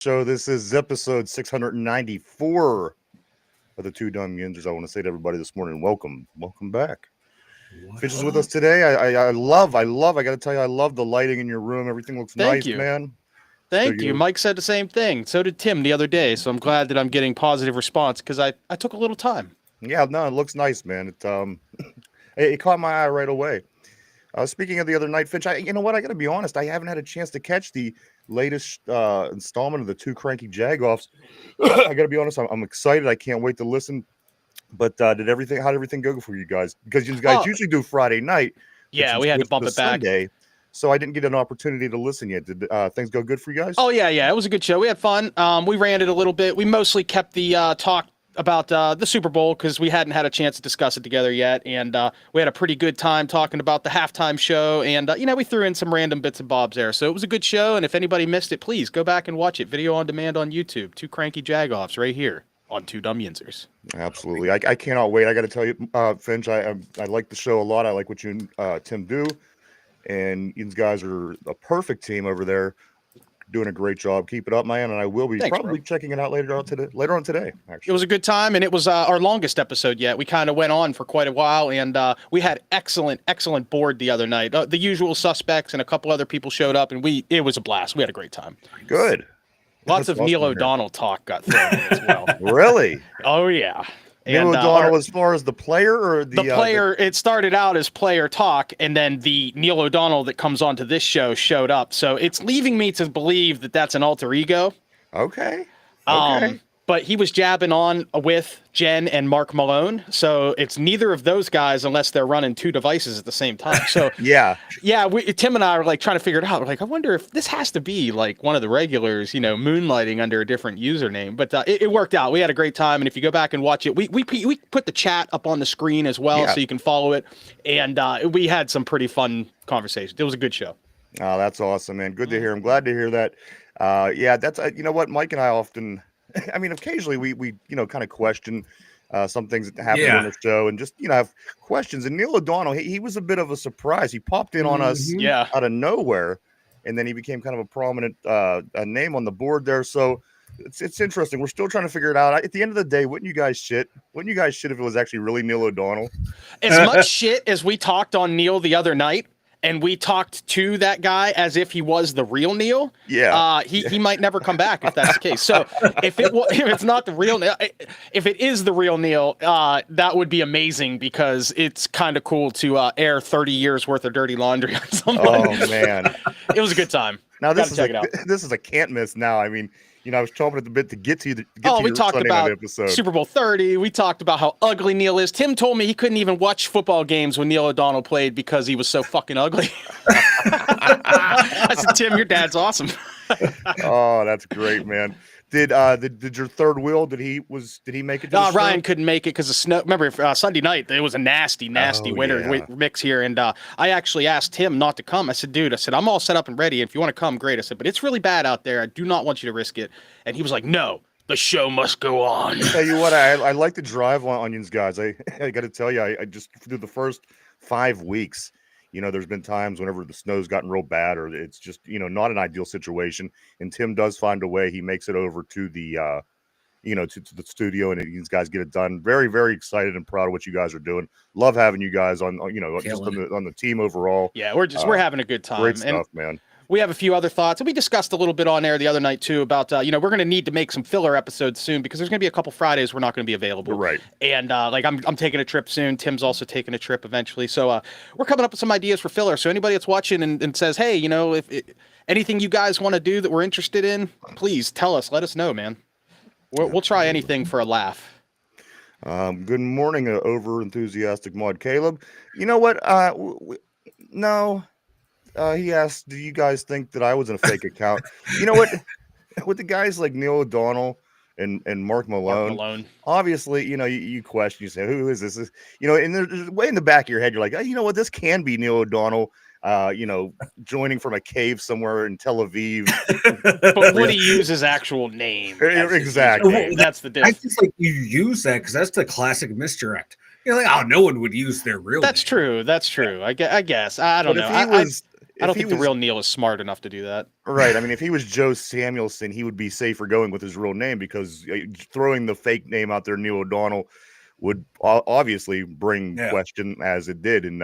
So this is episode 694 of the Two Dumb Yinzers. I want to say to everybody this morning, welcome back. Fish is with us today. I love. I got to tell you, I love the lighting in your room. Everything looks Thank nice, you. man. Thank you. Mike said the same thing. So did Tim the other day. So I'm glad that I'm getting positive response because I took a little time. Yeah, no, it looks nice, man. It caught my eye right away. Speaking of the other night, Finch, you know what? I got to be honest. I haven't had a chance to catch the latest installment of the Two Cranky Jagoffs. I got to be honest. I'm excited. I can't wait to listen. But how did everything go for you guys? Because you guys usually do Friday night. Yeah, we had to bump it back. Sunday, so I didn't get an opportunity to listen yet. Did things go good for you guys? Oh, yeah. It was a good show. We had fun. We ran it a little bit. We mostly kept the talk about the Super Bowl because we hadn't had a chance to discuss it together yet. And we had a pretty good time talking about the halftime show. And, we threw in some random bits and bobs there. So it was a good show. And if anybody missed it, please go back and watch it. Video on demand on YouTube. Two Cranky Jagoffs right here on Two Dumb Yinzers. Absolutely. I cannot wait. I got to tell you, Finch, I like the show a lot. I like what you and Tim do. And you guys are a perfect team over there. Doing a great job. Keep it up, man. And I will be probably checking it out later on today. Actually, it was a good time, and it was our longest episode yet. We kind of went on for quite a while, and we had excellent board the other night. The usual suspects and a couple other people showed up, and it was a blast. We had a great time. Good. Lots of Neil O'Donnell talk got thrown in as well. Really? Oh yeah. Neil O'Donnell, as far as the player or the player, it started out as player talk, and then the Neil O'Donnell that comes onto this show showed up. So it's leaving me to believe that that's an alter ego. Okay. But he was jabbing on with Jen and Mark Malone. So it's neither of those guys unless they're running two devices at the same time. So yeah, Tim and I are like trying to figure it out. We're like, I wonder if this has to be like one of the regulars, moonlighting under a different username. But it worked out. We had a great time. And if you go back and watch it, we put the chat up on the screen as well, so you can follow it. And we had some pretty fun conversations. It was a good show. Oh, that's awesome, man. Good to hear. I'm glad to hear that. That's you know what, Mike and I often. I mean, occasionally we kind of question some things that happen on the show and just, have questions. And Neil O'Donnell, he was a bit of a surprise. He popped in on us out of nowhere, and then he became kind of a prominent name on the board there. So it's interesting. We're still trying to figure it out. At the end of the day, wouldn't you guys shit if it was actually really Neil O'Donnell? As much shit as we talked on Neil the other night, and we talked to that guy as if he was the real Neil. Yeah. He might never come back if that's the case. So if it's not the real Neil, if it is the real Neil, that would be amazing because it's kind of cool to air 30 years worth of dirty laundry on someone. Oh man, it was a good time. Now this is a can't miss. Now I mean. I was chomping at the bit to get to we talked Sunday about episode. Super Bowl 30. We talked about how ugly Neil is. Tim told me he couldn't even watch football games when Neil O'Donnell played because he was so fucking ugly. I said, Tim, your dad's awesome. Oh, that's great, man. Did your third wheel? Did he make it? No, Ryan couldn't make it because of snow. Remember Sunday night? It was a nasty winter mix here, and I actually asked him not to come. I said, "Dude, I'm all set up and ready. If you want to come, great." I said, "But it's really bad out there. I do not want you to risk it." And he was like, "No, the show must go on." I tell you what, I like to drive on onions, guys. I got to tell you, I just through the first 5 weeks. There's been times whenever the snow's gotten real bad or it's just, not an ideal situation. And Tim does find a way. He makes it over to the, to the studio and these guys get it done. Very, very excited and proud of what you guys are doing. Love having you guys on just on the team overall. Yeah, we're having a good time. Great stuff, man. We have a few other thoughts, and we discussed a little bit on air the other night too about we're going to need to make some filler episodes soon because there's going to be a couple Fridays we're not going to be available. Right. And I'm taking a trip soon. Tim's also taking a trip eventually. So we're coming up with some ideas for filler. So anybody that's watching and says, hey, if anything you guys want to do that we're interested in, please tell us. Let us know, man. We'll try anything for a laugh. Good morning, over enthusiastic mod Caleb. You know what? No. He asked, do you guys think that I was in a fake account? You know what? With the guys like Neil O'Donnell and Mark Malone, obviously, you question, you say, who is this? And there's way in the back of your head, you're like, oh, you know what? This can be Neil O'Donnell, joining from a cave somewhere in Tel Aviv. But would he use his actual name? Exactly. That's the difference. I just like you use that because that's the classic misdirect. You're like, oh, no one would use their real name. That's true. I guess. I don't know. I don't think the real Neil is smart enough to do that. Right. I mean, if he was Joe Samuelson, he would be safer going with his real name, because throwing the fake name out there, Neil O'Donnell, would obviously bring question, as it did. And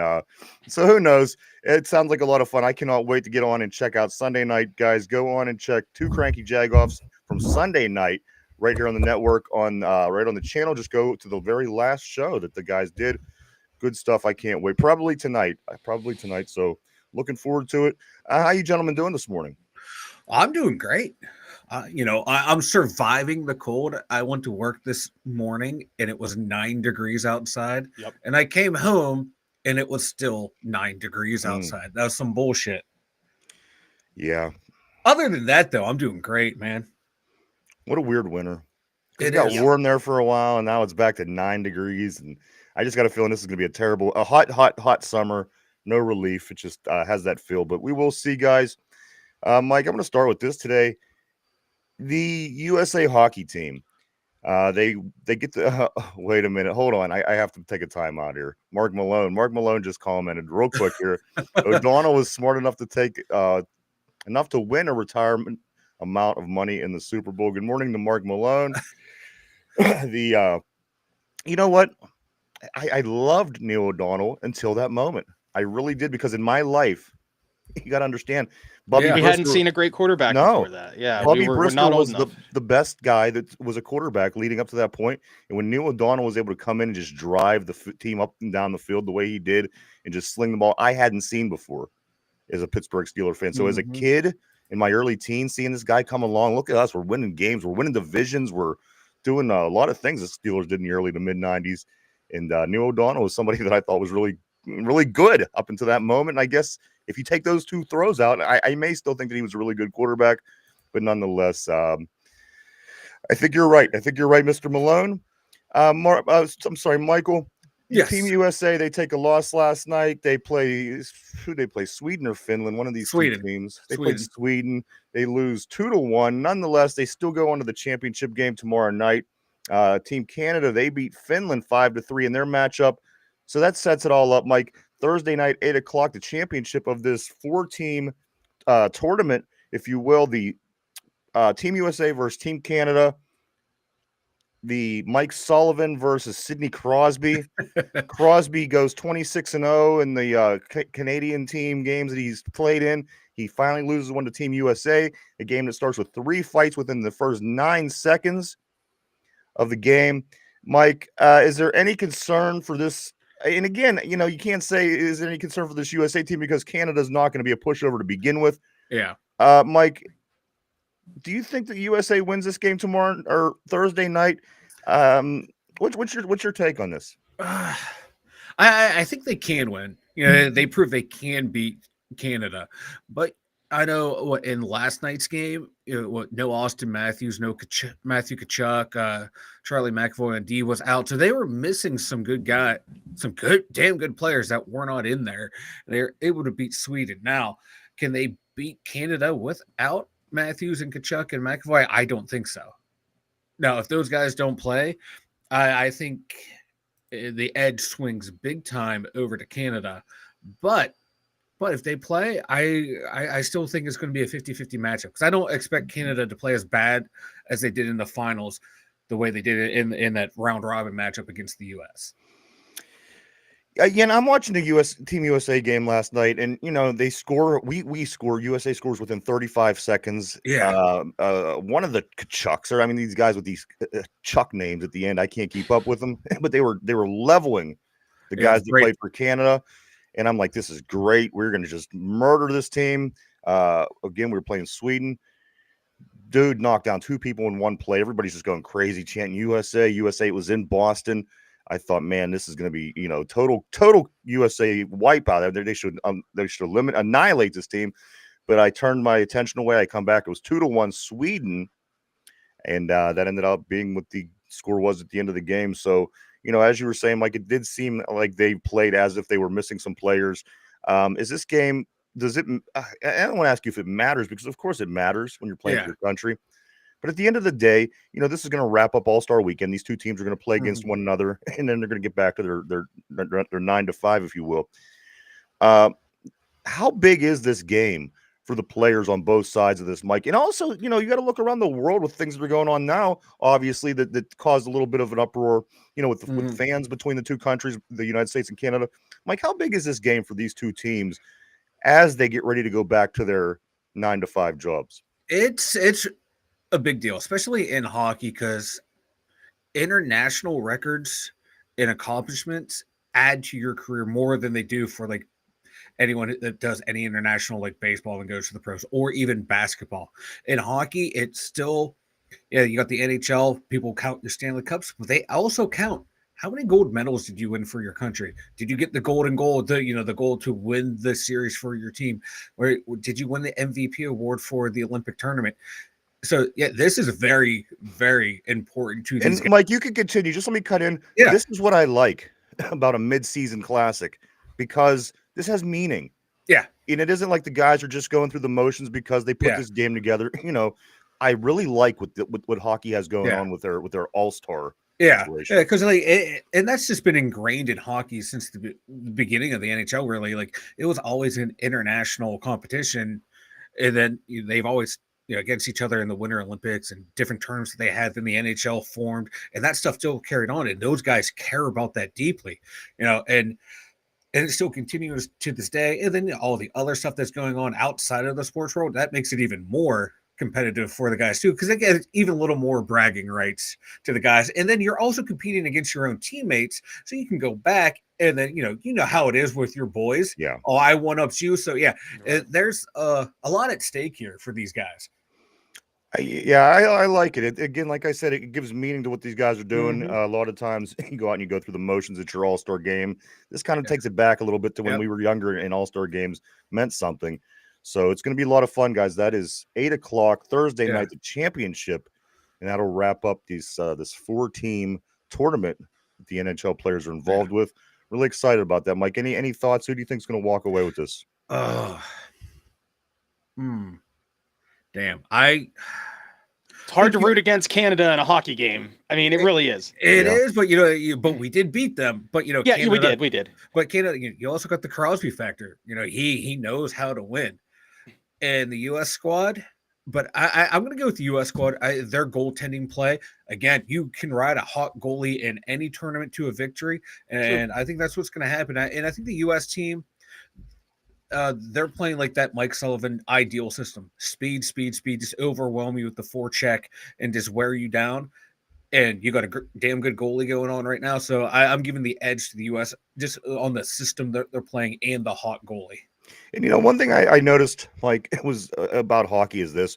so who knows? It sounds like a lot of fun. I cannot wait to get on and check out Sunday night, guys. Go on and check Two Cranky Jagoffs from Sunday night right here on the network, on right on the channel. Just go to the very last show that the guys did. Good stuff. I can't wait. Probably tonight. So looking forward to it. How you gentlemen doing this morning? I'm doing great. I'm surviving the cold. I went to work this morning and it was 9 degrees outside. Yep. And I came home and it was still 9 degrees outside. That was some bullshit. Yeah. Other than that, though, I'm doing great, man. What a weird winter. It got warm there for a while, and now it's back to 9 degrees. And I just got a feeling this is going to be a hot summer. No relief. It just has that feel. But we will see, guys. Mike, I'm going to start with this today. The USA hockey team, they get the wait a minute, hold on, I have to take a time out here. Mark Malone just commented real quick here. O'Donnell was smart enough to take enough to win a retirement amount of money in the Super Bowl. Good morning to Mark Malone. You know what, I loved Neil O'Donnell until that moment. I really did, because in my life, you got to understand, Bubby we hadn't seen a great quarterback before that. Yeah, Bubby Brister was the best guy that was a quarterback leading up to that point. And when Neil O'Donnell was able to come in and just drive the team up and down the field the way he did and just sling the ball, I hadn't seen before as a Pittsburgh Steelers fan. So as a kid in my early teens, seeing this guy come along, look at us, we're winning games, we're winning divisions, we're doing a lot of things the Steelers did in the early to mid 90s. And Neil O'Donnell was somebody that I thought was really, really good up until that moment. And I guess if you take those two throws out, I may still think that he was a really good quarterback, but nonetheless, I think you're right. Mr. Malone. I'm sorry, Michael. Yes. Team USA, they take a loss last night. They play Sweden or Finland, one of these two teams. They played Sweden. They lose 2-1. Nonetheless, they still go on to the championship game tomorrow night. Team Canada, they beat Finland 5-3 in their matchup. So that sets it all up, Mike. Thursday night, 8 o'clock, the championship of this 4-team tournament, if you will. The Team USA versus Team Canada. The Mike Sullivan versus Sidney Crosby. Crosby goes 26-0 in the Canadian team games that he's played in. He finally loses one to Team USA, a game that starts with 3 fights within the first 9 seconds of the game. Mike, is there any concern for this? And again, you can't say, is there any concern for this USA team, because Canada's not going to be a pushover to begin with. Yeah. Mike, do you think that USA wins this game tomorrow or Thursday night? What's your take on this? I think they can win. They prove they can beat Canada, but I know in last night's game, no Austin Matthews, no Matthew Tkachuk, Charlie McAvoy and D was out, so they were missing some damn good players that were not in there. They're able to beat Sweden. Now, can they beat Canada without Matthews and Tkachuk and McAvoy? I don't think so. Now, if those guys don't play, I think the edge swings big time over to Canada. But if they play, I still think it's going to be a 50-50 matchup, because I don't expect Canada to play as bad as they did in the finals, the way they did it in that round robin matchup against the U.S. Again, I'm watching the Team USA game last night, and they score. We score. USA scores within 35 seconds. Yeah. One of the Chucks, or these guys with these Chuck names at the end, I can't keep up with them, but they were leveling the guys that played for Canada, and I'm like, this is great. We're going to just murder this team. Again, we were playing Sweden. Dude knocked down 2 people in one play. Everybody's just going crazy, chanting USA. USA was in Boston. I thought, man, this is going to be, total USA wipeout. They should annihilate this team. But I turned my attention away. I come back. It was 2-1 Sweden, and that ended up being what the score was at the end of the game. So, as you were saying, Mike, it did seem like they played as if they were missing some players. Is this game? Does it? I don't want to ask you if it matters, because of course it matters when you're playing for your country. But at the end of the day, this is going to wrap up All-Star Weekend. These two teams are going to play against one another, and then they're going to get back to their 9-5, if you will. How how big is this game for the players on both sides of this, Mike? And also, you know, you got to look around the world with things that are going on now, obviously, that caused a little bit of an uproar, you know, with fans between the two countries, the United States and Canada. Mike, how big is this game for these two teams as they get ready to go back to their 9-to-5 jobs? It's a big deal, especially in hockey, because international records and accomplishments add to your career more than they do for like anyone that does any international like baseball and goes to the pros or even basketball. In hockey, it's still, yeah, you got the NHL, people count your Stanley Cups, but they also count how many gold medals did you win for your country? Did you get the golden goal, the goal to win the series for your team? Or did you win the MVP award for the Olympic tournament? So yeah, this is very, very important to these guys. Mike, you can continue. Just let me cut in. Yeah. This is what I like about a mid-season classic, because this has meaning. Yeah. And it isn't like the guys are just going through the motions because they put this game together. You know, I really like what hockey has going on with their all-star. Yeah, because and that's just been ingrained in hockey since the beginning of the NHL. Really, like it was always an international competition, and then they've always against each other in the Winter Olympics and different terms that they had. Then the NHL formed, and that stuff still carried on. And those guys care about that deeply, and it still continues to this day. And then all the other stuff that's going on outside of the sports world, that makes it even more competitive for the guys too, because they get even a little more bragging rights to the guys. And then you're also competing against your own teammates, so you can go back and then you know how it is with your boys. Yeah. Oh, I one ups you. So yeah, there's a lot at stake here for these guys. I like it. Again, like I said, it gives meaning to what these guys are doing. A lot of times you go out and you go through the motions at your all-star game. This kind of takes it back a little bit to when we were younger and all-star games meant something. So it's going to be a lot of fun, guys. That is 8:00 Thursday night, the championship, and that'll wrap up this 4-team tournament that the NHL players are involved with. Really excited about that, Mike. Any thoughts? Who do you think is going to walk away with this? Damn, it's hard to root against Canada in a hockey game. I mean, it really is. It is, but but we did beat them. But yeah, Canada, we did. But Canada, you also got the Crosby factor. He knows how to win. And the U.S. squad, but I'm going to go with the U.S. squad. Their goaltending play, again, you can ride a hot goalie in any tournament to a victory, and I think that's what's going to happen. And I think the U.S. team, they're playing like that Mike Sullivan ideal system: speed, just overwhelm you with the forecheck and just wear you down. And you got a damn good goalie going on right now, so I'm giving the edge to the U.S. just on the system that they're playing and the hot goalie. And one thing I noticed, like, it was about hockey is this.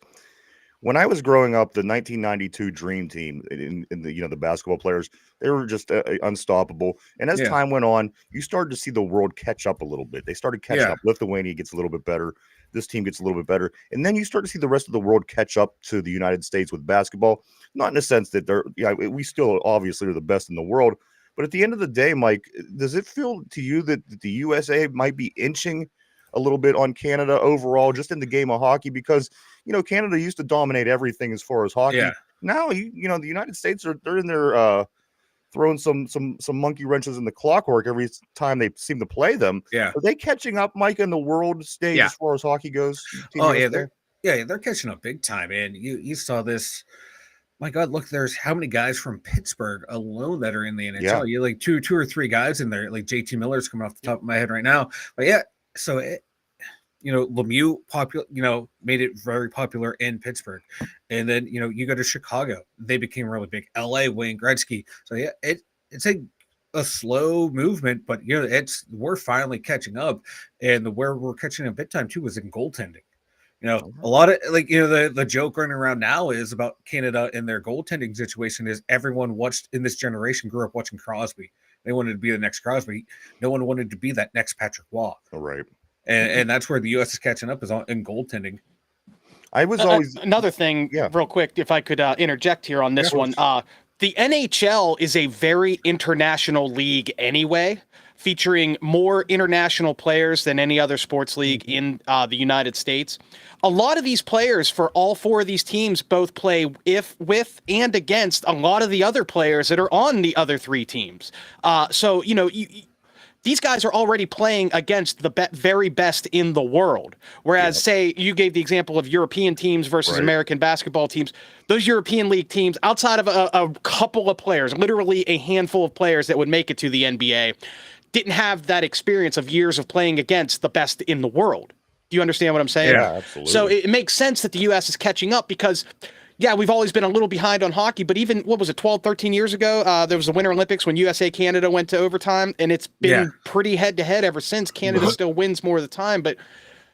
When I was growing up, the 1992 Dream Team in the the basketball players, they were just unstoppable. And as time went on, you started to see the world catch up a little bit. They started catching up. Lithuania gets a little bit better. This team gets a little bit better. And then you start to see the rest of the world catch up to the United States with basketball. Not in the sense that we still obviously are the best in the world. But at the end of the day, Mike, does it feel to you that the USA might be inching a little bit on Canada overall, just in the game of hockey? Because Canada used to dominate everything as far as hockey. Now the United States they're in there throwing some monkey wrenches in the clockwork every time they seem to play them. Are they catching up, Mike, in the world stage as far as hockey goes? They're catching up big time. And you saw this. My God, look, there's how many guys from Pittsburgh alone that are in the NHL? You like two or three guys in there. Like JT Miller's coming off the top of my head right now. But so Lemieux made it very popular in Pittsburgh, and then you go to Chicago, they became really big. LA, Wayne Gretzky. So it's a slow movement, but we're finally catching up, and where we're catching up big time too is in goaltending. A lot of the joke running around now is about Canada and their goaltending situation is everyone watched in this generation grew up watching Crosby. They wanted to be the next Crosby. No one wanted to be that next Patrick Waugh. Right. And that's where the U.S. is catching up is in goaltending. I was always another thing, real quick, if I could interject here on this one. The NHL is a very international league anyway, featuring more international players than any other sports league in the United States. A lot of these players for all four of these teams both play with and against a lot of the other players that are on the other three teams. So these guys are already playing against the very best in the world. Whereas, say, you gave the example of European teams versus American basketball teams. Those European League teams, outside of a couple of players, literally a handful of players that would make it to the NBA, didn't have that experience of years of playing against the best in the world. Do you understand what I'm saying? Yeah, absolutely. So it makes sense that the U.S. is catching up because, yeah, we've always been a little behind on hockey, but even, 13 years ago, there was the Winter Olympics when USA-Canada went to overtime, and it's been pretty head-to-head ever since. Canada still wins more of the time, but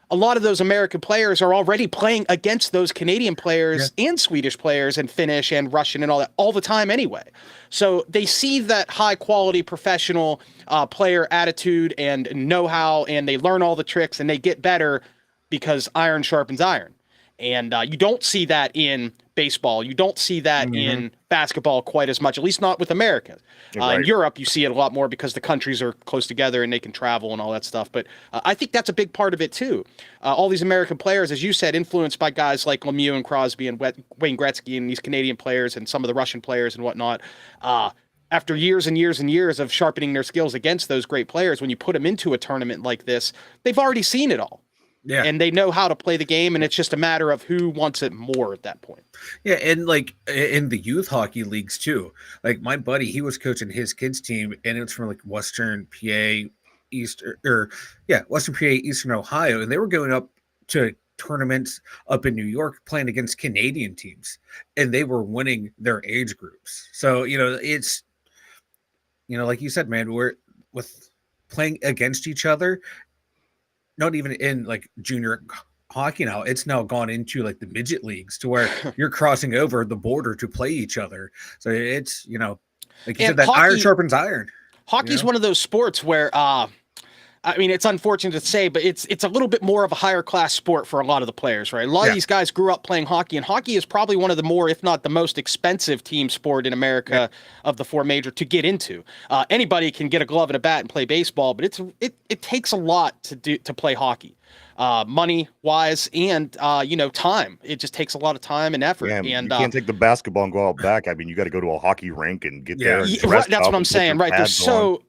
a lot of those American players are already playing against those Canadian players and Swedish players and Finnish and Russian and all that all the time anyway. So they see that high-quality professional player attitude and know-how, and they learn all the tricks, and they get better because iron sharpens iron. And you don't see that in baseball. You don't see that in basketball quite as much, at least not with America. In Europe, you see it a lot more because the countries are close together and they can travel and all that stuff. But I think that's a big part of it, too. All these American players, as you said, influenced by guys like Lemieux and Crosby and Wayne Gretzky and these Canadian players and some of the Russian players and whatnot, after years and years and years of sharpening their skills against those great players, when you put them into a tournament like this, they've already seen it all. Yeah. And they know how to play the game, and it's just a matter of who wants it more at that point. Yeah, and like in the youth hockey leagues too. Like my buddy, he was coaching his kids' team, and it's from like Western PA, Western PA, Eastern Ohio, and they were going up to tournaments up in New York playing against Canadian teams, and they were winning their age groups. So, it's, like you said, man, we're with playing against each other. Not even in like junior hockey now, it's now gone into like the midget leagues to where you're crossing over the border to play each other. So it's, like you said, that iron sharpens iron. Hockey is one of those sports where, it's unfortunate to say, but it's a little bit more of a higher class sport for a lot of the players, right? A lot of these guys grew up playing hockey, and hockey is probably one of the more, if not the most expensive team sport in America of the four major to get into. Anybody can get a glove and a bat and play baseball, but it takes a lot to play hockey. Money wise and time. It just takes a lot of time and effort. Yeah, and you can't take the basketball and go out back. I mean, you got to go to a hockey rink and get there. And that's what I'm saying, right?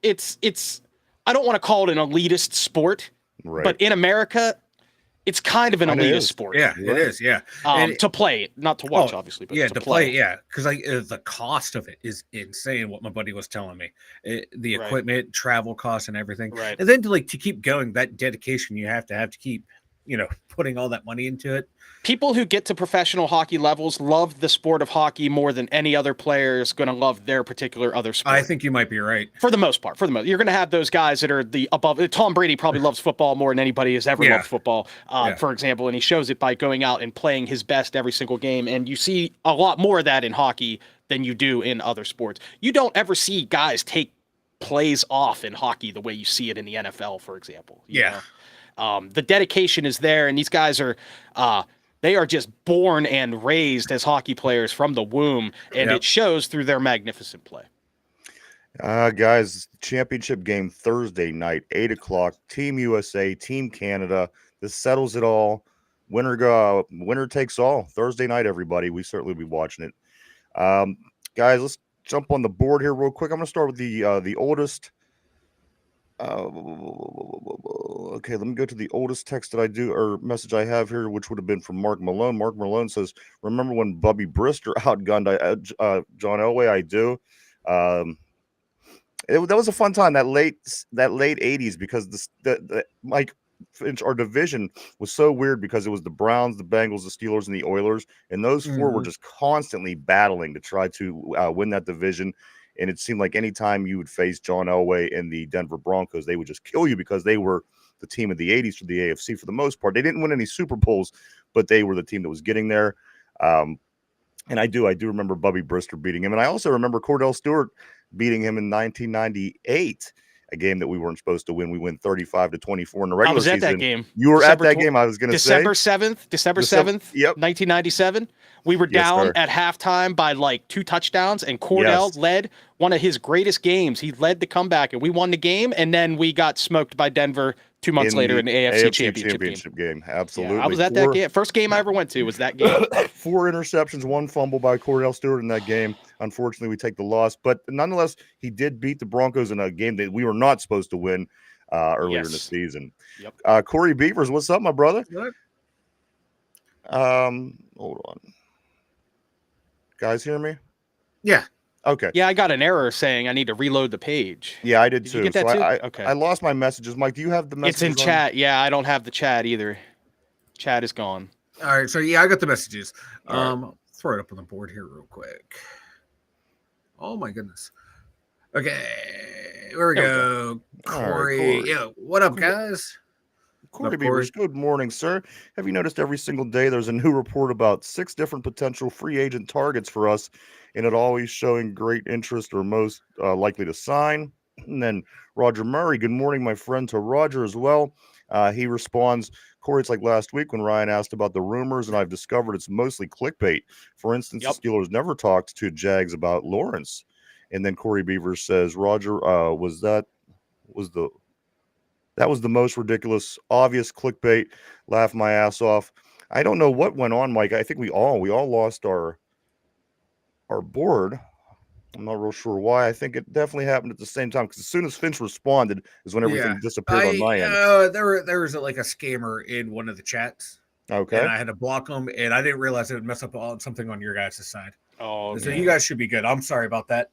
It's I don't want to call it an elitist sport, but in America, it's kind of an elitist sport. Yeah, it is. Yeah, to play it, not to watch, obviously, but to play. Yeah, because the cost of it is insane. What my buddy was telling me, the equipment, travel costs, and everything. Right. And then to keep going, that dedication you have to keep, putting all that money into it. People who get to professional hockey levels love the sport of hockey more than any other player is going to love their particular other sport. I think you might be right. For the most part. You're going to have those guys that are the above. Tom Brady probably loves football more than anybody has ever loved football, for example, and he shows it by going out and playing his best every single game. And you see a lot more of that in hockey than you do in other sports. You don't ever see guys take plays off in hockey the way you see it in the NFL, for example. You know? The dedication is there, and these guys are they are just born and raised as hockey players from the womb, and it shows through their magnificent play. Guys, championship game Thursday night, 8:00. Team USA, Team Canada. This settles it all. Winner takes all. Thursday night, everybody. We certainly will be watching it. Guys, let's jump on the board here real quick. I'm going to start with the oldest. Okay, let me go to the oldest text that I do or message I have here, which would have been from Mark Malone. Mark Malone says, "Remember when Bubby Brister outgunned John Elway?" I do. That was a fun time, that late 80s, because our division was so weird because it was the Browns, the Bengals, the Steelers, and the Oilers, and those four were just constantly battling to try to win that division. And it seemed like anytime you would face John Elway and the Denver Broncos, they would just kill you because they were the team of the 80s for the AFC for the most part. They didn't win any Super Bowls, but they were the team that was getting there. And I do remember Bubby Brister beating him. And I also remember Cordell Stewart beating him in 1998, a game that we weren't supposed to win. We win 35-24 in the regular season. I was at that game. You were at that game, I was going to say. December 7th, 1997. We were down at halftime by like 2 touchdowns, and Cordell led one of his greatest games. He led the comeback, and we won the game, and then we got smoked by Denver 2 months later in the AFC Championship game. Absolutely. Yeah, I was at that game. First game I ever went to was that game. 4 interceptions, 1 fumble by Cordell Stewart in that game. Unfortunately, we take the loss, but nonetheless, he did beat the Broncos in a game that we were not supposed to win earlier in the season. Yep. Corey Beavers, what's up, my brother? What? Hold on. Guys, hear me? Yeah. Okay. Yeah, I got an error saying I need to reload the page. Yeah, I did too. You get that too? Okay. I lost my messages. Mike, do you have the messages? It's in chat. Yeah, I don't have the chat either. Chat is gone. All right. So yeah, I got the messages. Right. Throw it up on the board here real quick. Oh my goodness. Okay. Here we go. Corey. Corey. Yeah. What up, guys? Corey Beavers, good morning, sir. Have you noticed every single day there's a new report about 6 different potential free agent targets for us, and it always showing great interest or most likely to sign? And then Roger Murray, good morning, my friend, to Roger as well. He responds, Corey, it's like last week when Ryan asked about the rumors, and I've discovered it's mostly clickbait. For instance, the Steelers never talked to Jags about Lawrence. And then Corey Beavers says, Roger, that was the most ridiculous, obvious clickbait. Laugh my ass off. I don't know what went on, Mike. I think we all lost our board. I'm not real sure why. I think it definitely happened at the same time because as soon as Finch responded is when everything disappeared on my end. There was like a scammer in one of the chats. Okay. And I had to block them, and I didn't realize it would mess up something on your guys' side. Oh, so you guys should be good. I'm sorry about that.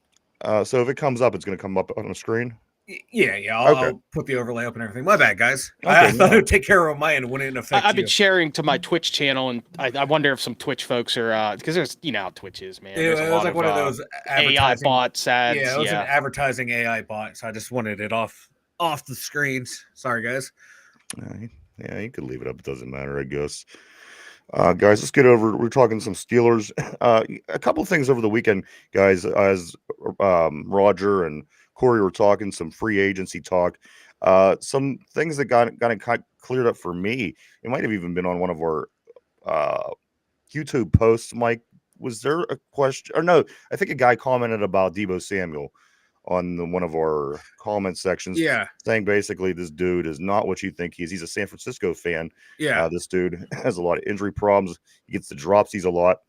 So if it comes up, it's going to come up on the screen. Yeah. I'll put the overlay up and everything. My bad, guys. Okay, I thought it would take care of mine and wouldn't affect I've been sharing to my Twitch channel, and I wonder if some Twitch folks are because there's how Twitch is, man. There's it a was lot like of one of those AI bots ads. Yeah, it was an advertising AI bot, so I just wanted it off the screens. Sorry, guys. Yeah, you could leave it up. It doesn't matter, I guess. Guys, let's get over. We're talking some Steelers. A couple of things over the weekend, guys, as Roger and Corey were talking, some free agency talk. Some things that got cleared up for me. It might have even been on one of our YouTube posts, Mike. Was there a question? Or no, I think a guy commented about Deebo Samuel on one of our comment sections. Yeah. Saying basically this dude is not what you think he is. He's a San Francisco fan. Yeah. This dude has a lot of injury problems. He gets the dropsies a lot.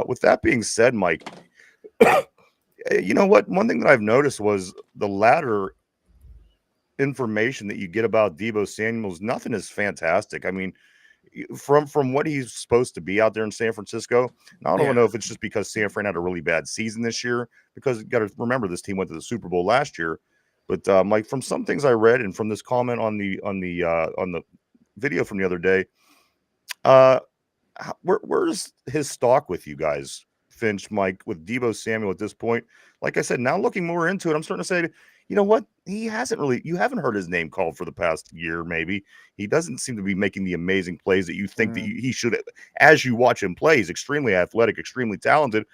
With that being said, Mike, you know what? One thing that I've noticed was the latter information that you get about Deebo Samuel's nothing is fantastic. I mean, from what he's supposed to be out there in San Francisco. Now, I don't know if it's just because San Fran had a really bad season this year, because you got to remember this team went to the Super Bowl last year. But Mike, from some things I read and from this comment on the video from the other day, where's his stock with you guys, Finch, Mike, with Deebo Samuel at this point? Like I said, now looking more into it, I'm starting to say, you know what? You haven't heard his name called for the past year, maybe. He doesn't seem to be making the amazing plays that you think that he should. As you watch him play, he's extremely athletic, extremely talented.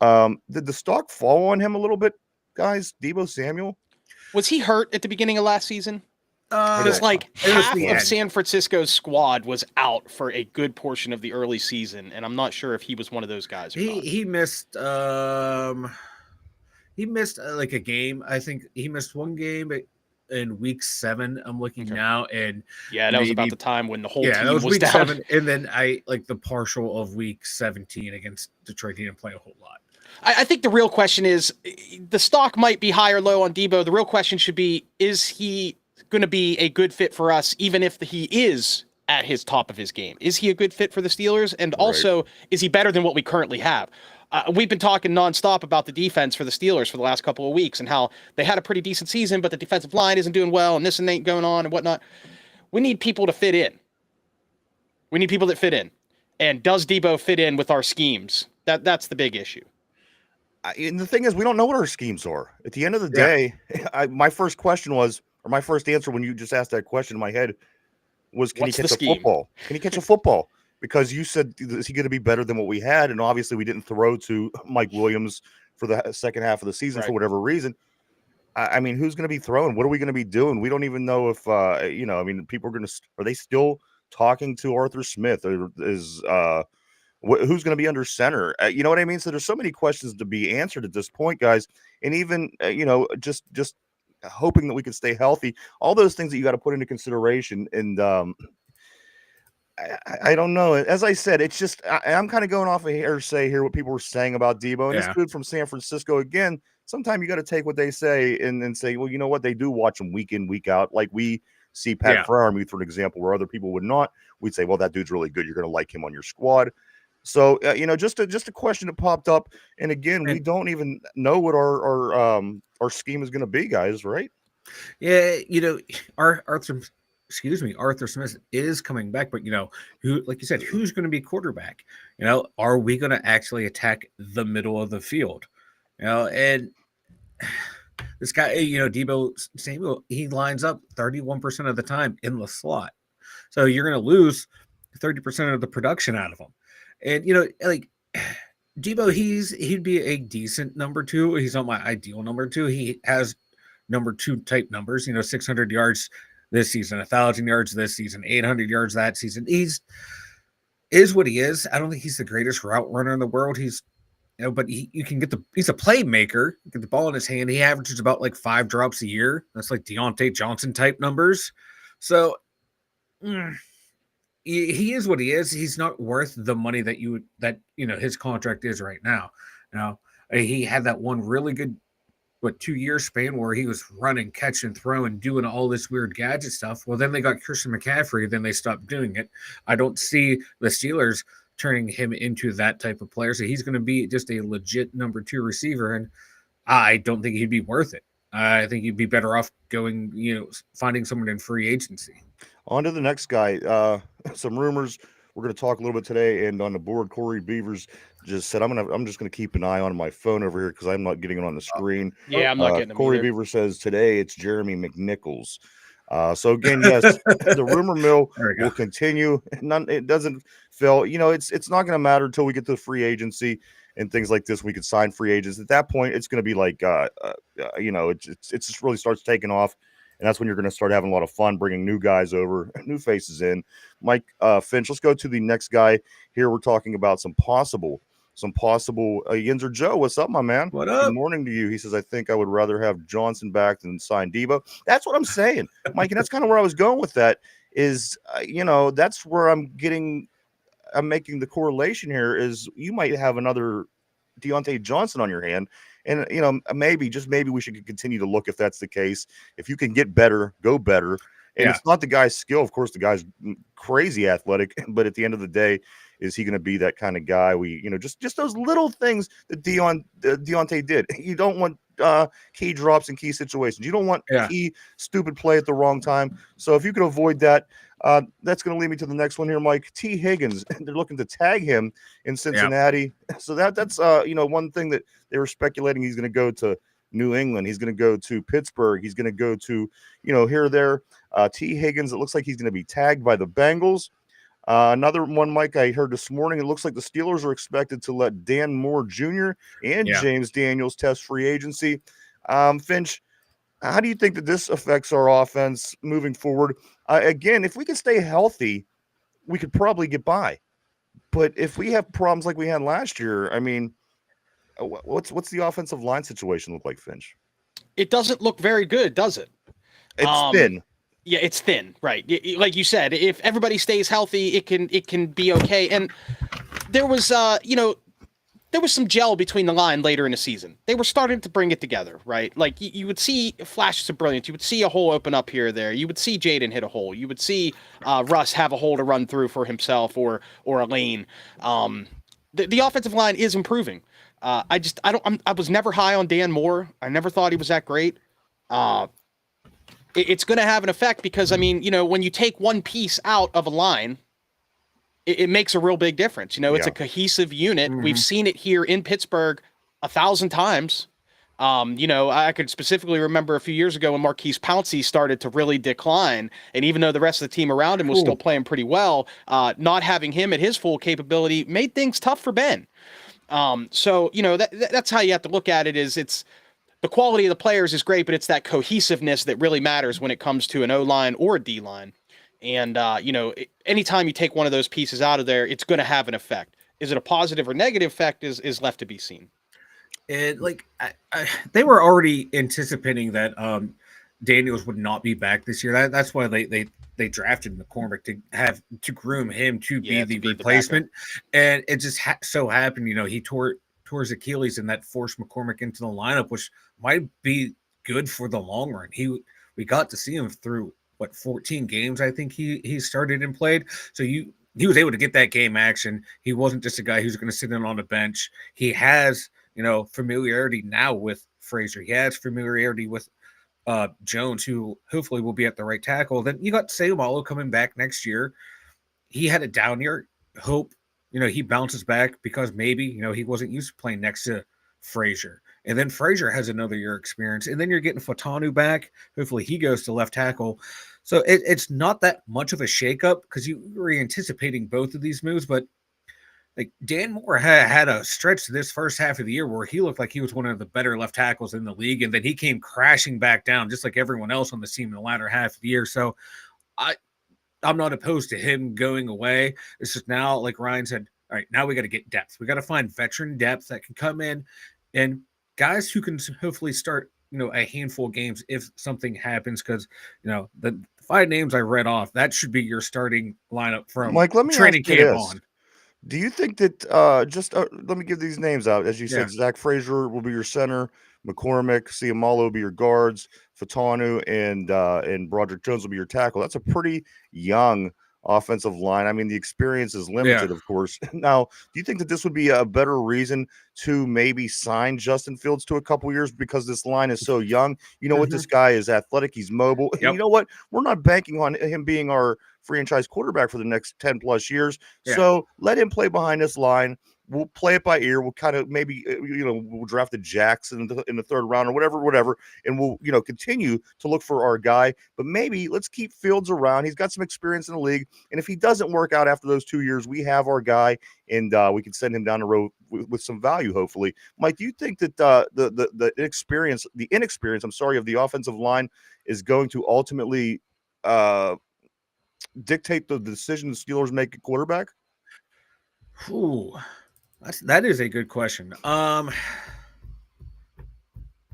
Did the stock fall on him a little bit, guys? Deebo Samuel? Was he hurt at the beginning of last season? Because half of San Francisco's squad was out for a good portion of the early season, and I'm not sure if he was one of those guys. He missed. He missed like a game. I think he missed one game in week 7. I'm looking now, and that was about the time when the whole team that was week down. 7, and then the partial of week 17 against Detroit. He didn't play a whole lot. I think the real question is the stock might be high or low on Deebo. The real question should be: is he going to be a good fit for us, even if he is at his top of his game? Is he a good fit for the Steelers? And also, is he better than what we currently have? We've been talking nonstop about the defense for the Steelers for the last couple of weeks and how they had a pretty decent season, but the defensive line isn't doing well and this and ain't going on and whatnot. We need people to fit in. We need people that fit in. And does Deebo fit in with our schemes? That's the big issue. And the thing is, we don't know what our schemes are. At the end of the day, my first answer when you just asked that question in my head was, can he catch a football? Can he catch a football? Because you said, is he going to be better than what we had? And obviously we didn't throw to Mike Williams for the second half of the season for whatever reason. I mean, who's going to be throwing? What are we going to be doing? We don't even know if, people are they still talking to Arthur Smith? Or is Who's going to be under center? You know what I mean? So there's so many questions to be answered at this point, guys. And even just hoping that we can stay healthy. All those things that you got to put into consideration. And I don't know. As I said, it's just I'm kind of going off of hearsay here. What people were saying about Debo and this dude from San Francisco again. Sometimes you got to take what they say and say, well, you know what? They do watch them week in, week out. Like we see Pat Freiermuth, for an example, where other people would not. We'd say, well, that dude's really good. You're going to like him on your squad. So just a question that popped up, and again, we don't even know what our scheme is going to be, guys. Right? Yeah, Arthur Smith is coming back, but who, like you said, who's going to be quarterback? Are we going to actually attack the middle of the field? And this guy, Debo Samuel, he lines up 31% of the time in the slot, so you're going to lose 30% of the production out of him. And like Debo, he'd be a decent number two. He's not my ideal number two. He has number two type numbers, 600 yards this season, 1,000 yards this season, 800 yards that season. Is what he is. I don't think he's the greatest route runner in the world. He's, but you can get he's a playmaker. Get the ball in his hand. He averages about like 5 drops a year. That's like Deontay Johnson type numbers. So he is what he is. He's not worth the money that his contract is right now. He had that one really good 2-year span where he was running, catching, throwing, doing all this weird gadget stuff. Well, then they got Christian McCaffrey, then they stopped doing it. I don't see the Steelers turning him into that type of player. So he's going to be just a legit number 2 receiver, and I don't think he'd be worth it. I think he'd be better off going, finding someone in free agency. On to the next guy. Some rumors. We're going to talk a little bit today, and on the board, Corey Beavers just said, I'm just going to keep an eye on my phone over here because I'm not getting it on the screen. Yeah, I'm not getting it. Corey Beavers says today it's Jeremy McNichols. So again, yes, the rumor mill will continue. It doesn't fail. It's not going to matter until we get to the free agency and things like this. We could sign free agents. At that point, it's going to be like, it just really starts taking off. And that's when you're going to start having a lot of fun bringing new guys over, new faces in. Mike Finch, let's go to the next guy here. We're talking about some possible Yinzer Joe. What's up, my man? What up? Good morning to you. He says, I think I would rather have Johnson back than sign Debo. That's what I'm saying, Mike. And that's kind of where I was going with that is, that's where I'm making the correlation here is you might have another Deontay Johnson on your hand. And, maybe we should continue to look if that's the case. If you can get better, go better. And it's not the guy's skill. Of course, the guy's crazy athletic. But at the end of the day, is he going to be that kind of guy? Just those little things that Deontay did. You don't want key drops in key situations. You don't want key stupid play at the wrong time. So if you could avoid that, that's going to lead me to the next one here, Mike. T. Higgins, they're looking to tag him in Cincinnati. Yeah. So that's one thing that they were speculating. He's going to go to New England. He's going to go to Pittsburgh. He's going to go to, here or there. T. Higgins, it looks like he's going to be tagged by the Bengals. Another one, Mike, I heard this morning, it looks like the Steelers are expected to let Dan Moore Jr. and James Daniels test free agency. Finch, how do you think that this affects our offense moving forward? Again, if we can stay healthy, we could probably get by. But if we have problems like we had last year, I mean, what's the offensive line situation look like, Finch? It doesn't look very good, does it? It's thin. Yeah, it's thin, right? Like you said, if everybody stays healthy, it can be okay. And there was, there was some gel between the line later in the season. They were starting to bring it together, right? Like you would see flashes of brilliance. You would see a hole open up here or there. You would see Jaden hit a hole. You would see Russ have a hole to run through for himself or a lane. The offensive line is improving. I was never high on Dan Moore. I never thought he was that great. It's going to have an effect because, when you take one piece out of a line, it makes a real big difference. It's a cohesive unit. Mm-hmm. We've seen it here in Pittsburgh 1,000 times. I could specifically remember a few years ago when Marquise Pouncey started to really decline. And even though the rest of the team around him was still playing pretty well, not having him at his full capability made things tough for Ben. That's how you have to look at it it's the quality of the players is great, but it's that cohesiveness that really matters when it comes to an O-line or a D-line. And, anytime you take one of those pieces out of there, it's going to have an effect. Is it a positive or negative effect is left to be seen. And they were already anticipating that Daniels would not be back this year. That's why they drafted McCormick to groom him to be the replacement. And it just so happened, he tore his Achilles and that forced McCormick into the lineup, which might be good for the long run. We got to see him through 14 games. I think he started and played. So he was able to get that game action. He wasn't just a guy who's going to sit in on the bench. He has, familiarity now with Frazier. He has familiarity with Jones, who hopefully will be at the right tackle. Then you got Seumalo coming back next year. He had a down year. Hope, he bounces back because maybe, he wasn't used to playing next to Frazier. And then Frazier has another year experience. And then you're getting Fatanu back. Hopefully he goes to left tackle. So it's not that much of a shakeup because you were anticipating both of these moves. But like Dan Moore had a stretch this first half of the year where he looked like he was one of the better left tackles in the league. And then he came crashing back down just like everyone else on the team in the latter half of the year. So I'm not opposed to him going away. It's just now, like Ryan said, all right, now we got to get depth. We got to find veteran depth that can come in and guys who can hopefully start, a handful of games if something happens. Because, the 5 names I read off, that should be your starting lineup from Mike, let me training camp on. Do you think that let me give these names out. As you said, Zach Frazier will be your center, McCormick, Seumalo will be your guards, Fatanu and Broderick Jones will be your tackle. That's a pretty young offensive line. I mean, the experience is limited, of course. Now, do you think that this would be a better reason to maybe sign Justin Fields to a couple years because this line is so young? You know what? This guy is athletic. He's mobile. Yep. And you know what? We're not banking on him being our franchise quarterback for the next 10 plus years. Yeah. So let him play behind this line. We'll play it by ear. We'll kind of maybe, we'll draft the Jackson in the 3rd round or whatever. And we'll, continue to look for our guy. But maybe let's keep Fields around. He's got some experience in the league. And if he doesn't work out after those 2 years, we have our guy and we can send him down the road with some value, hopefully. Mike, do you think that the inexperience of the offensive line is going to ultimately dictate the decision the Steelers make at quarterback? Ooh. That is a good question. I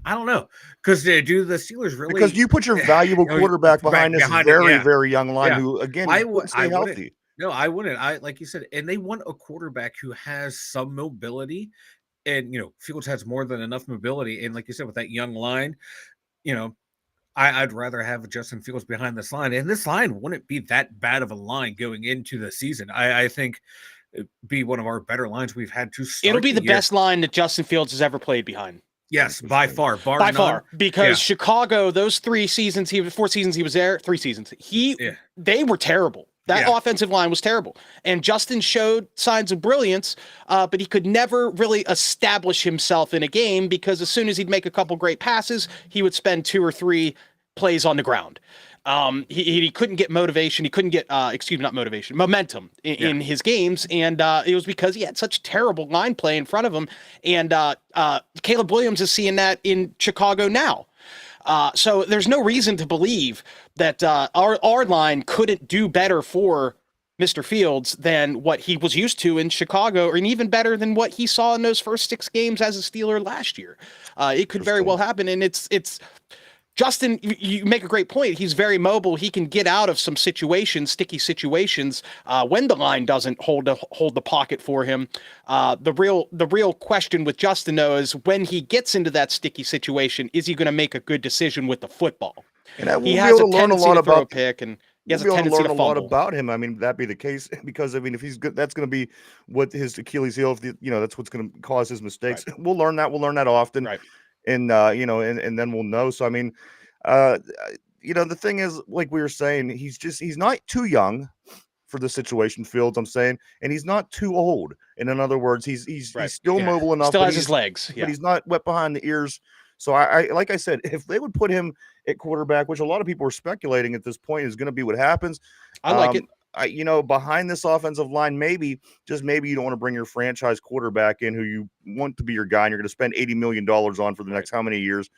don't know because do the Steelers really? Because you put your valuable quarterback behind this very young line who again wouldn't stay healthy. No, I wouldn't. I like you said, and they want a quarterback who has some mobility, and Fields has more than enough mobility, and like you said, with that young line, I'd rather have Justin Fields behind this line, and this line wouldn't be that bad of a line going into the season. I think. It'd be one of our better lines we've had to start. It'll be the best line that Justin Fields has ever played behind. Yes, by far. By far. Because Chicago, those 4 seasons he was there, 3 seasons. They were terrible. That offensive line was terrible. And Justin showed signs of brilliance, but he could never really establish himself in a game because as soon as he'd make a couple great passes, he would spend 2 or 3 plays on the ground. He couldn't get motivation. He couldn't get, momentum in his games. And it was because he had such terrible line play in front of him. And Caleb Williams is seeing that in Chicago now. So there's no reason to believe that our line couldn't do better for Mr. Fields than what he was used to in Chicago, and even better than what he saw in those first 6 games as a Steeler last year. It could very well happen. And it's Justin, you make a great point. He's very mobile. He can get out of some situations, sticky situations, when the line doesn't hold the pocket for him. The real question with Justin, though, is when he gets into that sticky situation, is he going to make a good decision with the football? And he has a tendency to throw a pick, and he has a tendency to fumble. A lot about him. I mean, that'd be the case because if he's good, that's going to be what his Achilles heel. That's what's going to cause his mistakes. Right. We'll learn that. We'll learn that often. Right. And and then we'll know. So I mean, the thing is, like we were saying, he's not too young for the situation, Fields. I'm saying, and he's not too old. And in other words, he's still mobile enough. Still has his legs, but he's not wet behind the ears. So I like I said, if they would put him at quarterback, which a lot of people are speculating at this point is going to be what happens. I like it. Behind this offensive line, maybe you don't want to bring your franchise quarterback in who you want to be your guy and you're going to spend $80 million on for the next how many years,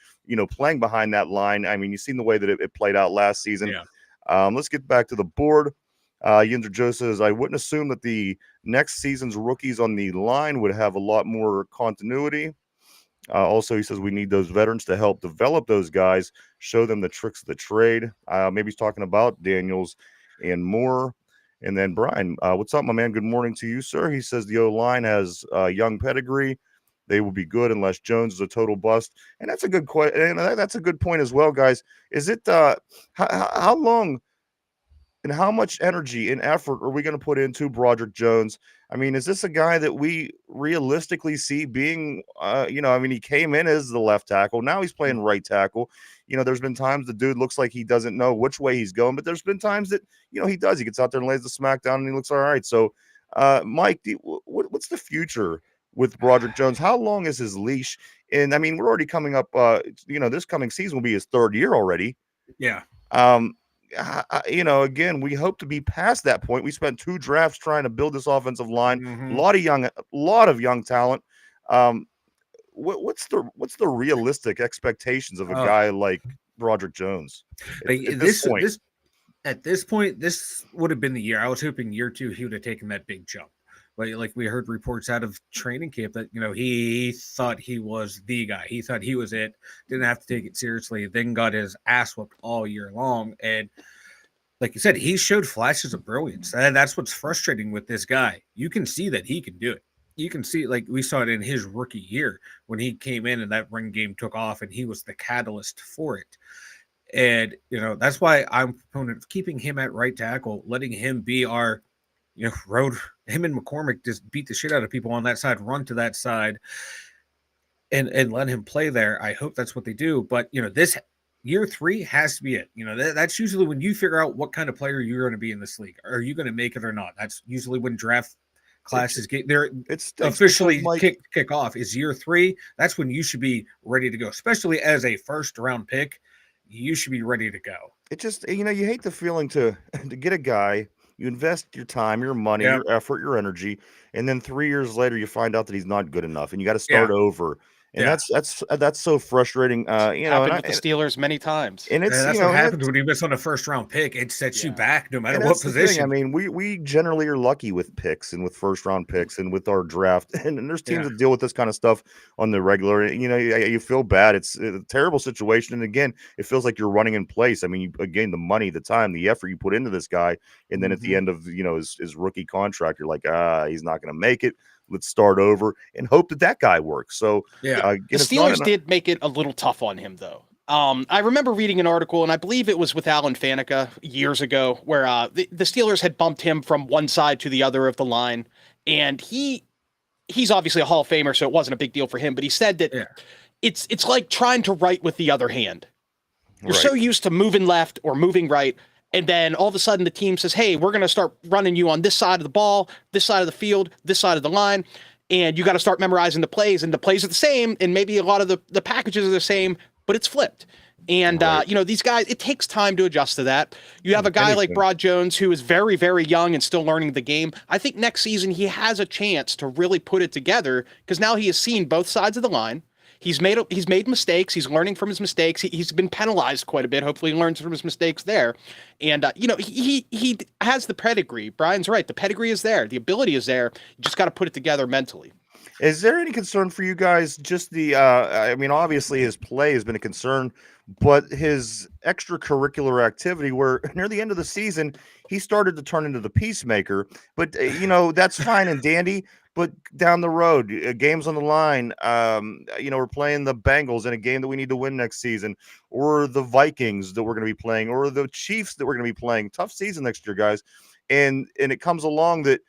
playing behind that line. I mean, you've seen the way that it played out last season. Yeah. Let's get back to the board. Yinzer Joe says, I wouldn't assume that the next season's rookies on the line would have a lot more continuity. Also, he says we need those veterans to help develop those guys, show them the tricks of the trade. Maybe he's talking about Daniels and Moore. And then Brian, what's up, my man? Good morning to you, sir. He says the O-line has young pedigree. They will be good unless Jones is a total bust. And that's a good question. And that's a good point as well, guys. Is it how long and how much energy and effort are we going to put into Broderick Jones? I mean, is this a guy that we realistically see being, he came in as the left tackle. Now he's playing right tackle. There's been times the dude looks like he doesn't know which way he's going, but there's been times that, he does. He gets out there and lays the smack down and he looks all right. So, Mike, what's the future with Broderick Jones? How long is his leash? And I mean, we're already coming up, this coming season will be his third year already. Yeah. Again, we hope to be past that point. We spent 2 drafts trying to build this offensive line. Mm-hmm. A lot of young talent. What's the realistic expectations of a guy like Broderick Jones at this point? At this point, this would have been the year. I was hoping year 2 he would have taken that big jump. Like we heard reports out of training camp that, he thought he was the guy. He thought he was it, didn't have to take it seriously, then got his ass whooped all year long. And like you said, he showed flashes of brilliance. And that's what's frustrating with this guy. You can see that he can do it. You can see, like we saw it in his rookie year when he came in and that run game took off and he was the catalyst for it. And, that's why I'm a proponent of keeping him at right tackle, letting him be our road. Him and McCormick just beat the shit out of people on that side, run to that side, and let him play there. I hope that's what they do. But this year 3 has to be it. That's usually when you figure out what kind of player you're going to be in this league. Are you going to make it or not? That's usually when draft classes it's officially kick off. Is year 3? That's when you should be ready to go, especially as a first round pick. You should be ready to go. It just you hate the feeling to get a guy. You invest your time, your money, your effort, your energy, and then 3 years later, you find out that he's not good enough, and you got to start over. And that's so frustrating. Happened with the Steelers many times. And that's what happens when you miss on a first round pick. It sets you back no matter what position. I mean, we generally are lucky with picks and with first round picks and with our draft. And there's teams that deal with this kind of stuff on the regular. You feel bad. It's a terrible situation. And again, it feels like you're running in place. I mean, again, the money, the time, the effort you put into this guy, and then at the end of his rookie contract, you're like, he's not going to make it. Let's start over and hope that guy works. So the Steelers did make it a little tough on him, though. I remember reading an article, and I believe it was with Alan Faneca years ago, where the Steelers had bumped him from one side to the other of the line, and he's obviously a Hall of Famer, so it wasn't a big deal for him. But he said that it's like trying to write with the other hand. You're so used to moving left or moving right. And then all of a sudden the team says, hey, we're going to start running you on this side of the ball, this side of the field, this side of the line. And you got to start memorizing the plays. And the plays are the same. And maybe a lot of the packages are the same, but it's flipped. And, these guys, it takes time to adjust to that. You have a guy like Brod Jones, who is very, very young and still learning the game. I think next season he has a chance to really put it together because now he has seen both sides of the line. He's made mistakes. He's learning from his mistakes. He's been penalized quite a bit. Hopefully he learns from his mistakes there. And, he has the pedigree. Brian's right. The pedigree is there. The ability is there. You just got to put it together mentally. Is there any concern for you guys? Just obviously his play has been a concern, but his extracurricular activity where near the end of the season, he started to turn into the peacemaker, but that's fine and dandy. But down the road, games on the line, we're playing the Bengals in a game that we need to win next season, or the Vikings that we're going to be playing, or the Chiefs that we're going to be playing. Tough season next year, guys. And it comes along that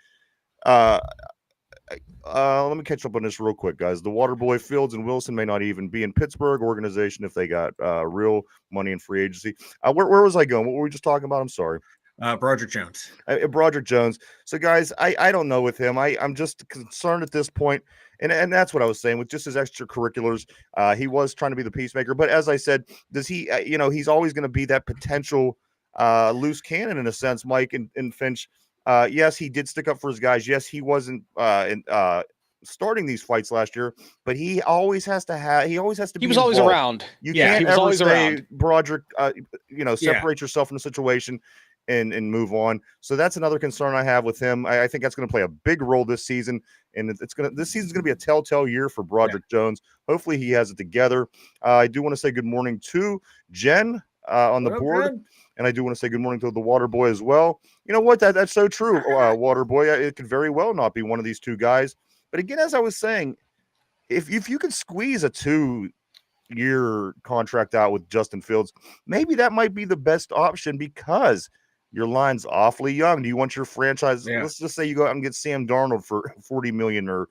let me catch up on this real quick, guys. The Waterboy Fields and Wilson may not even be in Pittsburgh organization if they got real money in free agency. Where was I going? What were we just talking about? I'm sorry. Broderick Jones. Broderick Jones. So, guys, I don't know with him. I'm just concerned at this point, and that's what I was saying with just his extracurriculars. He was trying to be the peacemaker, but as I said, does he? He's always going to be that potential loose cannon in a sense. Mike and Finch. Yes, he did stick up for his guys. Yes, he wasn't starting these fights last year, but he always has to be. He was always around. You can't ever say, Broderick, separate yourself from the situation. and move on. So that's another concern I have with him. I think that's going to play a big role this season, and this season's going to be a telltale year for Broderick Jones. Hopefully he has it together. I do want to say good morning to Jen on the board. Jen? And I do want to say good morning to the Water Boy as well. You know what? That's so true, Water Boy. It could very well not be one of these two guys. But again, as I was saying, if you could squeeze a 2-year contract out with Justin Fields, maybe that might be the best option because your line's awfully young. Do you want your franchise? Yeah. Let's just say you go out and get Sam Darnold for $40 million or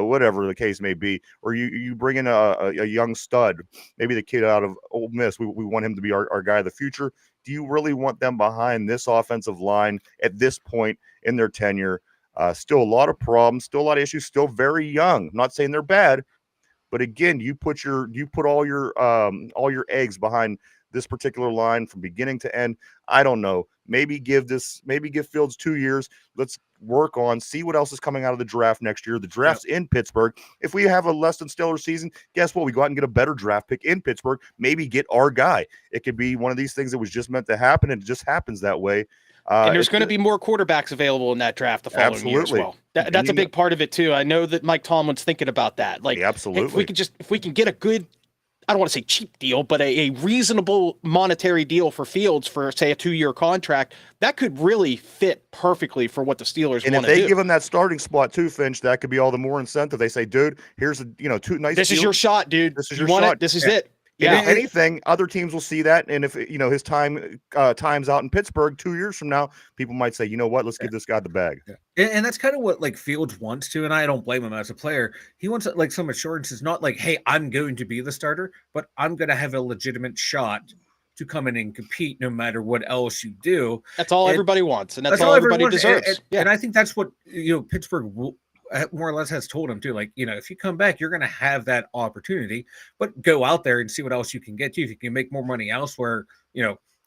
whatever the case may be, or you bring in a young stud, maybe the kid out of Ole Miss. We want him to be our guy of the future. Do you really want them behind this offensive line at this point in their tenure? Still a lot of problems, still a lot of issues, still very young. I'm not saying they're bad, but again, you put all your eggs behind this particular line from beginning to end. I don't know. Maybe give Fields 2 years. Let's work on, see what else is coming out of the draft next year. The draft's in Pittsburgh. If we have a less than stellar season, guess what? We go out and get a better draft pick in Pittsburgh. Maybe get our guy. It could be one of these things that was just meant to happen, and it just happens that way. And there's going to be more quarterbacks available in that draft the following year as well. That's a big part of it too. I know that Mike Tomlin's thinking about that. Like, absolutely. Hey, if we can get a good, I don't want to say cheap deal, but a reasonable monetary deal for Fields for, say, a 2-year contract, that could really fit perfectly for what the Steelers want to do. And if they give him that starting spot too, Finch, that could be all the more incentive. They say, dude, here's two nice. This is your shot, dude. This is your shot. This is it. Yeah. If anything, other teams will see that, and if his time's out in Pittsburgh 2 years from now, people might say, you know what, let's give this guy the bag. Yeah. And that's kind of what like Fields wants to, and I don't blame him as a player. He wants like some assurance. It's not like, hey, I'm going to be the starter, but I'm going to have a legitimate shot to come in and compete no matter what else you do. That's all everybody wants, and that's all everybody deserves. And I think that's what Pittsburgh will more or less has told him too. Like, if you come back, you're going to have that opportunity, but go out there and see what else you can get to. If you can make more money elsewhere,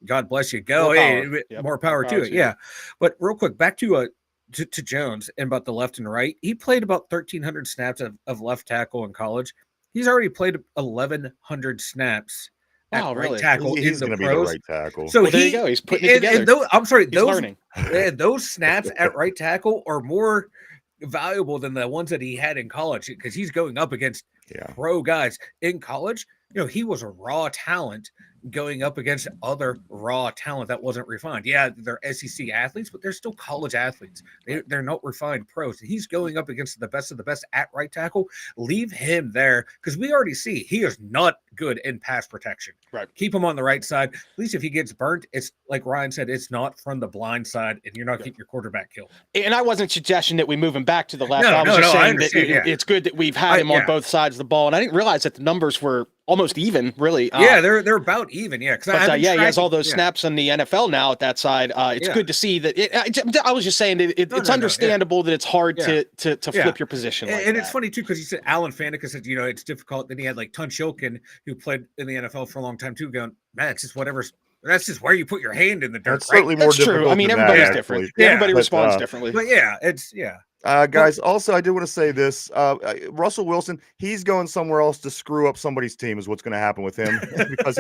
God bless you. Go, more power to it. Yeah. But real quick, back to Jones and about the left and right. He played about 1,300 snaps of left tackle in college. He's already played 1,100 snaps at right tackle. He's going to be the right tackle. So there you go. He's putting it together. Those snaps at right tackle are more valuable than the ones that he had in college because he's going up against pro guys in college. He was a raw talent going up against other raw talent that wasn't refined. Yeah, they're SEC athletes, but they're still college athletes. They're not refined pros. He's going up against the best of the best at right tackle. Leave him there because we already see he is not good in pass protection. Right. Keep him on the right side. At least if he gets burnt, it's like Ryan said, it's not from the blind side, and you're not getting your quarterback killed. And I wasn't suggesting that we move him back to the left. I was just saying that it's good that we've had him on both sides of the ball, and I didn't realize that the numbers were almost even, really. They're about even. Yeah, because he has all those snaps in the NFL now at that side. It's good to see that. I was just saying that it's understandable that it's hard to flip your position. And it's funny too because he said Alan Faneca said it's difficult. Then he had like Tun Shilkin who played in the NFL for a long time too. Going, man, it's just whatever. That's just where you put your hand in the dirt. That's certainly more difficult. True. I mean, everybody's different. Everybody responds differently. But guys, also, I do want to say this. Russell Wilson, he's going somewhere else to screw up somebody's team is what's going to happen with him. Because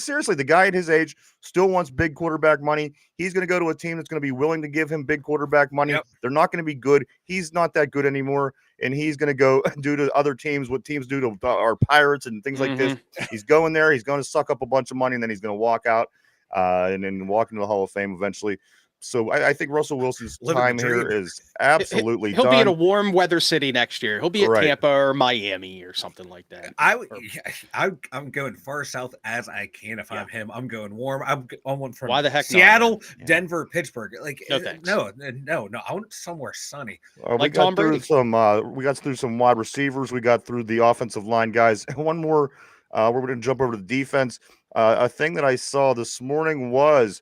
seriously, the guy at his age still wants big quarterback money. He's going to go to a team that's going to be willing to give him big quarterback money. Yep. They're not going to be good. He's not that good anymore. And he's going to go do to other teams what teams do to our Pirates and things like this. He's going there. He's going to suck up a bunch of money, and then he's going to walk out and then walk into the Hall of Fame eventually. So I think Russell Wilson's time here is absolutely He'll done. be in a warm weather city next year. He'll be at Tampa or Miami or something like that. I'm going far south as I can if I'm him. I'm going warm. I'm on one from why the heck Seattle, Denver, Pittsburgh. Like no thanks. No. I want somewhere sunny. Like Tom Brady. We got through some wide receivers. We got through the offensive line guys. One more. We're going to jump over to the defense. A thing that I saw this morning was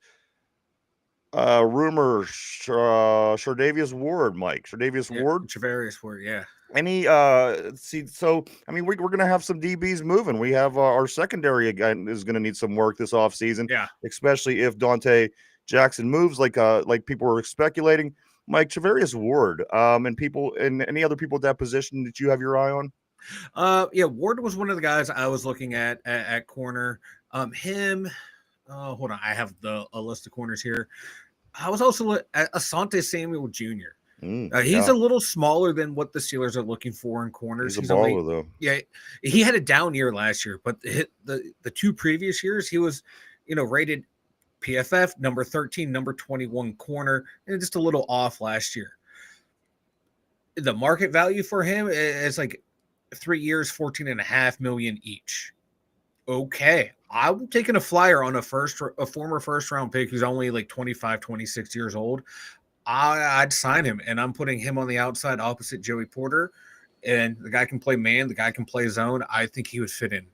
rumor Chardavius Ward, Mike. Chardavius Ward, yeah. Any so I mean we're gonna have some DBs moving. We have our secondary again is gonna need some work this offseason. Yeah, especially if Dante Jackson moves like people were speculating. Mike, Chardavius Ward, and any other people at that position that you have your eye on? Ward was one of the guys I was looking at corner. hold on, I have a list of corners here. I was also Asante Samuel Jr. He's Yeah. a little smaller than what the Steelers are looking for in corners. He's a baller, though. Yeah, he had a down year last year, but the 2 previous years he was, rated PFF number 13, number 21 corner, and just a little off last year. The market value for him is like 3 years, 14.5 million each. Okay, I'm taking a flyer on a former first round pick who's only like 25, 26 years old. I'd sign him, and I'm putting him on the outside opposite Joey Porter. And the guy can play man, the guy can play zone. I think he would fit in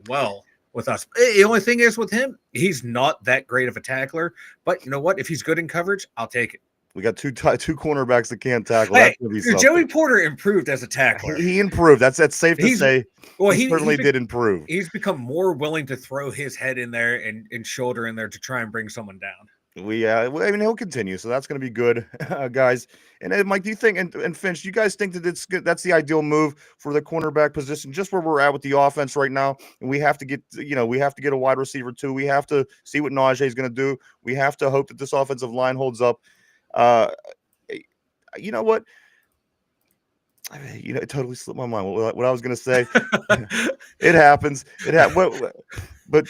well with us. The only thing is with him, he's not that great of a tackler. But you know what? If he's good in coverage, I'll take it. We got two cornerbacks that can't tackle. Hey, That's gonna be something. Joey Porter improved as a tackler. He improved. That's safe to say. Well, he certainly did improve. He's become more willing to throw his head in there and shoulder in there to try and bring someone down. I mean, he'll continue, so that's going to be good, guys. And Mike, do you think, and Finch, do you guys think that it's good? That's the ideal move for the cornerback position, just where we're at with the offense right now? And we have to get, we have to get a wide receiver too. We have to see what Najee is going to do. We have to hope that this offensive line holds up. You know what? It totally slipped my mind what I was going to say. It happens. But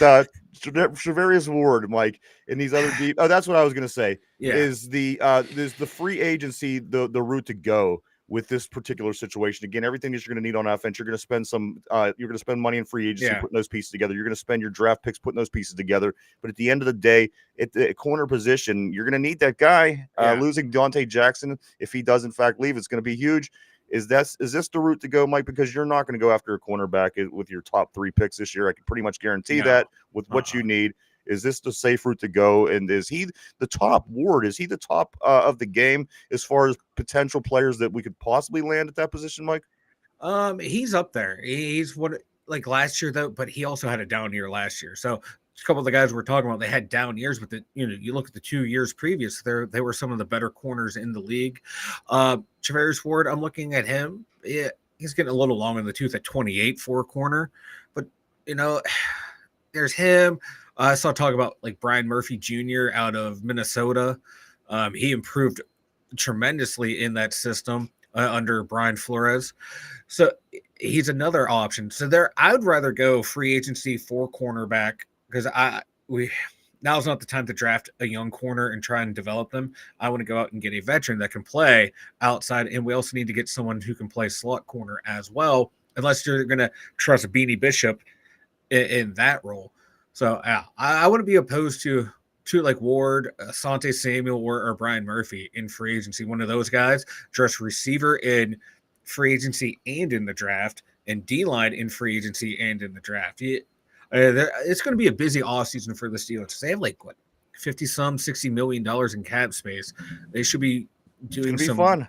Charvarius Ward, Mike, and these other deep. Oh, that's what I was going to say. Yeah. Is the free agency the route to go with this particular situation? Again, everything that you're going to need on offense, you're going to spend money in free agency putting those pieces together. You're going to spend your draft picks putting those pieces together. But at the end of the day, at the corner position, you're going to need that guy. Losing Dante Jackson, if he does in fact leave, it's going to be huge. Is this the route to go, Mike? Because you're not going to go after a cornerback with your top 3 picks this year. I can pretty much guarantee that with what you need. Is this the safe route to go? And is he the top, Ward? Is he the top of the game as far as potential players that we could possibly land at that position, Mike? He's up there. He's like last year though, but he also had a down year last year. So a couple of the guys we're talking about, they had down years, but you look at the 2 years previous, they were some of the better corners in the league. Charvarius Ward, I'm looking at him. Yeah, he's getting a little long in the tooth at 28 for a corner, but there's him. I saw talk about like Brian Murphy Jr. out of Minnesota. He improved tremendously in that system under Brian Flores. So he's another option. So I would rather go free agency for cornerback because now's not the time to draft a young corner and try and develop them. I want to go out and get a veteran that can play outside, and we also need to get someone who can play slot corner as well, unless you're going to trust Beanie Bishop in that role. So I wouldn't be opposed to like Ward, Asante Samuel, or Brian Murphy in free agency. One of those guys, dress receiver in free agency and in the draft, and D-line in free agency and in the draft. It's going to be a busy offseason for the Steelers. They have like what, $60 million in cap space. They should be doing some fun.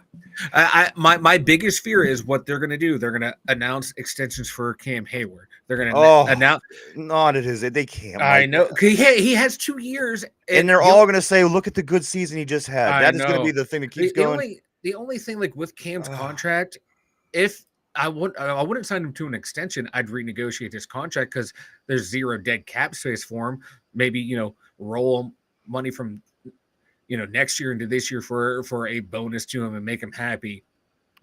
My biggest fear is what they're going to do. They're going to announce extensions for Cam Hayward. They're going to announce. Not it is. They can't. I know. He has 2 years, and they're all going to say, "Look at the good season he just had." That is going to be the thing that keeps going. The only thing, like with Cam's contract, if I wouldn't sign him to an extension, I'd renegotiate his contract because there's zero dead cap space for him. Maybe roll money from next year into this year for a bonus to him and make him happy.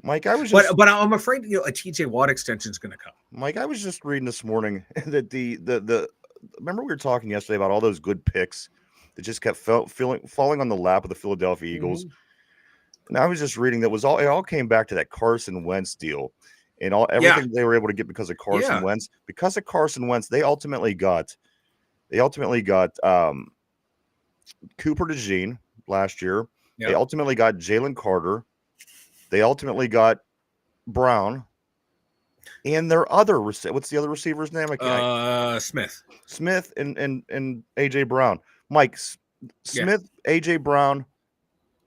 Mike, I was but I'm afraid a TJ Watt extension is going to come. Mike, I was just reading this morning that the remember we were talking yesterday about all those good picks that just kept falling on the lap of the Philadelphia Eagles. Mm-hmm. And I was just reading that it all came back to that Carson Wentz deal and everything they were able to get because of Carson Wentz. Because of Carson Wentz, they ultimately got Cooper DeJean last year. Yep. They ultimately got Jalen Carter. They ultimately got Brown, and their other what's the other receiver's name? Smith and AJ Brown. Mike Smith, AJ Brown,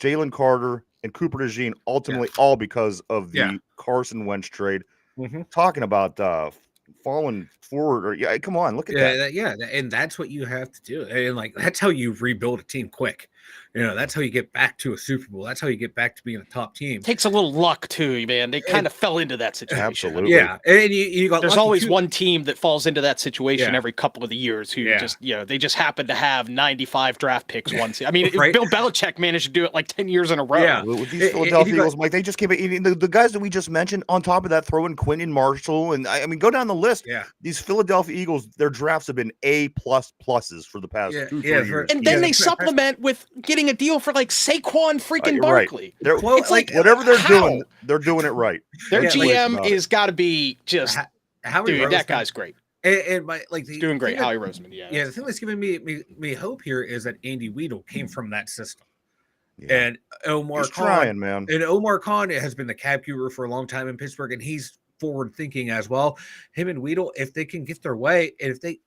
Jalen Carter, and Cooper DeJean ultimately all because of the Carson Wentz trade. Mm-hmm. Talking about falling forward, come on, look at that. And that's what you have to do, and like that's how you rebuild a team quick. That's how you get back to a Super Bowl. That's how you get back to being a top team. Takes a little luck too, man. They kind of fell into that situation. Absolutely. Yeah, and you got. There's lucky always too. one team that falls into that situation Yeah. every couple of the years who Yeah. just, they just happen to have 95 draft picks once. I mean, Right. Bill Belichick managed to do it like 10 years in a row. Yeah. With these And Philadelphia you got- Eagles, Mike, they just came in. The guys that we just mentioned, on top of that, throw in Quinton Marshall, and I mean, go down the list. Yeah. These Philadelphia Eagles, their drafts have been A++ pluses for the past 2-3 years. And then Yeah. they supplement with getting a deal for like Saquon freaking You're right. Barkley. They're- It's like, whatever they're how? doing, they're doing it right. Their No two ways GM about it. is got to be just, Howie dude, Roseman, that guy's great. and my like He's doing great. Howie Roseman, yeah. Yeah, the thing that's giving me hope here is that Andy Weidl came from that system, Yeah. and Omar He's Khan. trying, man. And Omar Khan has been the cap guru for a long time in Pittsburgh, and he's forward thinking as well. Him and Weidl, if they can get their way, and if they,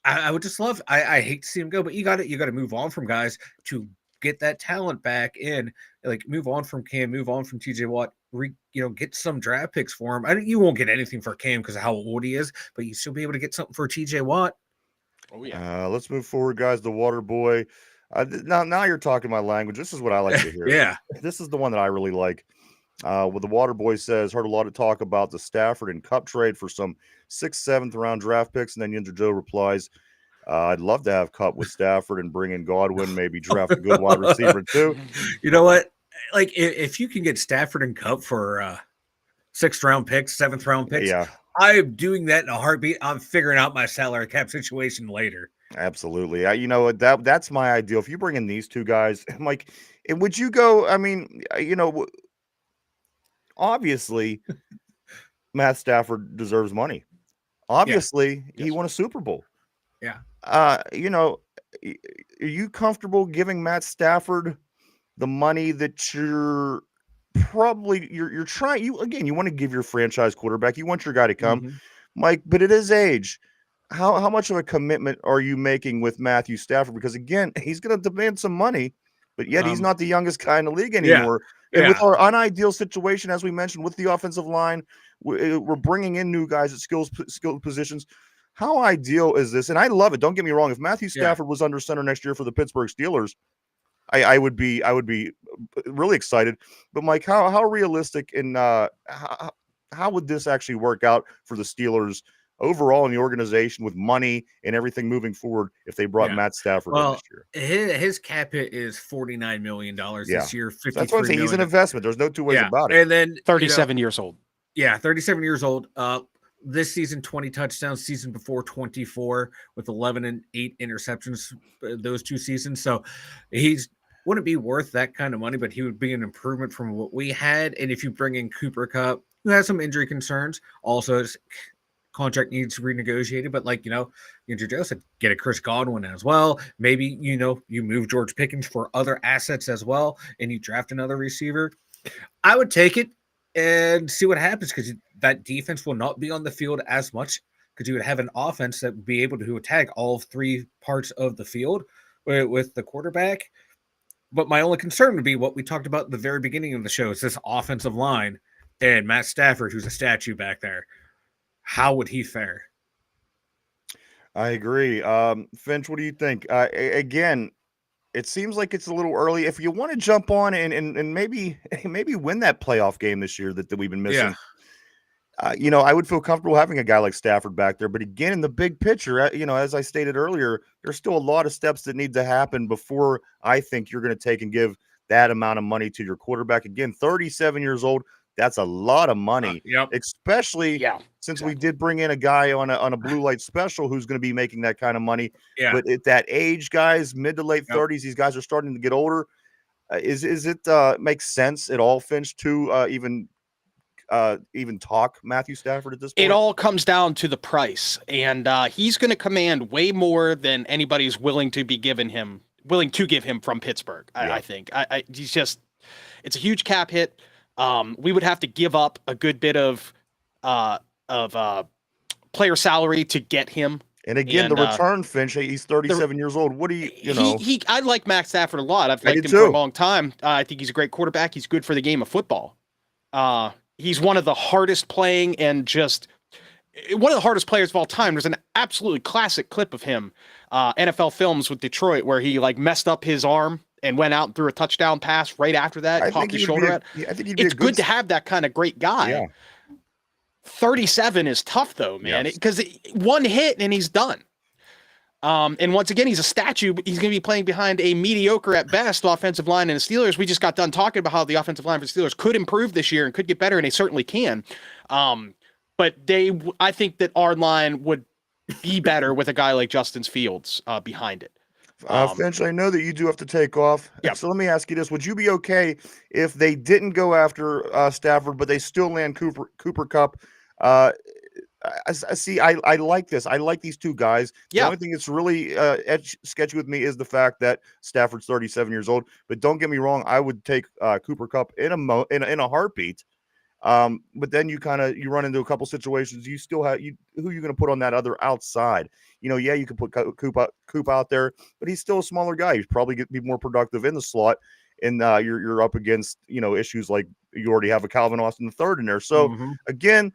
I would just love. I hate to see him go, but you got to move on from guys to get that talent back in. Like move on from Cam, move on from TJ Watt. Get some draft picks for him. You won't get anything for Cam because of how old he is, but you still be able to get something for TJ Watt. Oh yeah. Let's move forward, guys. The Water Boy. Now you're talking my lange. This is what I like to hear. Yeah. This is the one that I really like. What the Water Boy says, heard a lot of talk about the Stafford and Cup trade for some 6th, 7th round draft picks. And then Ninja Joe replies, I'd love to have Cup with Stafford and bring in Godwin, maybe draft a good wide receiver too. You know what? Like if you can get Stafford and Cup for 6th round picks, 7th round picks, Yeah, I'm doing that in a heartbeat. I'm figuring out my salary cap situation later. absolutely. That's my ideal. If you bring in these two guys, I'm like, and would you go? I mean, obviously, Matt Stafford deserves money. Obviously, he won a Super Bowl. Yeah. Are you comfortable giving Matt Stafford the money that you're trying? You want to give your franchise quarterback. You want your guy to come, Mhm. Mike. But at his age, how much of a commitment are you making with Matthew Stafford? Because again, he's going to demand some money, but yet he's not the youngest guy in the league anymore. And with our unideal situation, as we mentioned, with the offensive line, we're bringing in new guys at skilled positions. How ideal is this? And I love it. Don't get me wrong. If Matthew Stafford was under center next year for the Pittsburgh Steelers, I would be really excited. But Mike, how realistic and how would this actually work out for the Steelers overall in the organization with money and everything moving forward if they brought Matt Stafford in this year? His cap hit is $49 million this year. So that's what I'm saying. He's an investment. There's no two ways about it. And then 37 years old. Yeah, 37 years old. This season, 20 touchdowns. Season before, 24 with 11 and 8 interceptions. Those 2 seasons. So wouldn't be worth that kind of money, but he would be an improvement from what we had. And if you bring in Cooper Kupp, who has some injury concerns, also his contract needs renegotiated. But Andrew Joe said, get a Chris Godwin as well. Maybe you move George Pickens for other assets as well, and you draft another receiver. I would take it and see what happens, because that defense will not be on the field as much, because you would have an offense that would be able to attack all 3 parts of the field with the quarterback. But my only concern would be what we talked about at the very beginning of the show, is this offensive line and Matt Stafford, who's a statue back there. How would he fare? I agree. Finch, what do you think? Again, it seems like it's a little early. If you want to jump on and maybe win that playoff game this year that we've been missing, I would feel comfortable having a guy like Stafford back there. But again, in the big picture, as I stated earlier, there's still a lot of steps that need to happen before I think you're going to take and give that amount of money to your quarterback. Again, 37 years old. That's a lot of money, especially since we did bring in a guy on a blue light special who's going to be making that kind of money. Yeah. But at that age, guys, mid to late 30s, these guys are starting to get older. Is it makes sense at all, Finch, to even talk Matthew Stafford at this point? It all comes down to the price, and he's going to command way more than anybody's willing to give him from Pittsburgh. I think it's a huge cap hit. We would have to give up a good bit of player salary to get him. And again, the return, Finch, he's 37 years old. What do you I like Max Stafford a lot. I've liked him for a long time. I think he's a great quarterback. He's good for the game of football. He's one of the hardest playing and just one of the hardest players of all time. There's an absolutely classic clip of him, NFL Films with Detroit, where he like messed up his arm and went out and threw a touchdown pass right after that, I popped think his shoulder out. I think he'd be It's good to have that kind of great guy. Yeah. 37 is tough though, man, because one hit and he's done. And once again, he's a statue, but he's going to be playing behind a mediocre at best offensive line in the Steelers. We just got done talking about how the offensive line for the Steelers could improve this year and could get better, and they certainly can. But I think that our line would be better with a guy like Justin Fields behind it. Finch, I know that you do have to take off. Yep. So let me ask you this. Would you be okay if they didn't go after Stafford, but they still land Cooper Kupp? I see. I like this. I like these two guys. The only thing that's really sketchy with me is the fact that Stafford's 37 years old. But don't get me wrong. I would take Cooper Kupp in a heartbeat. But then you run into a couple situations. You still have who you going to put on that other outside? You can put Coop out there, but he's still a smaller guy. He's probably going to be more productive in the slot. And you're up against issues like you already have a Calvin Austin III in there. So again,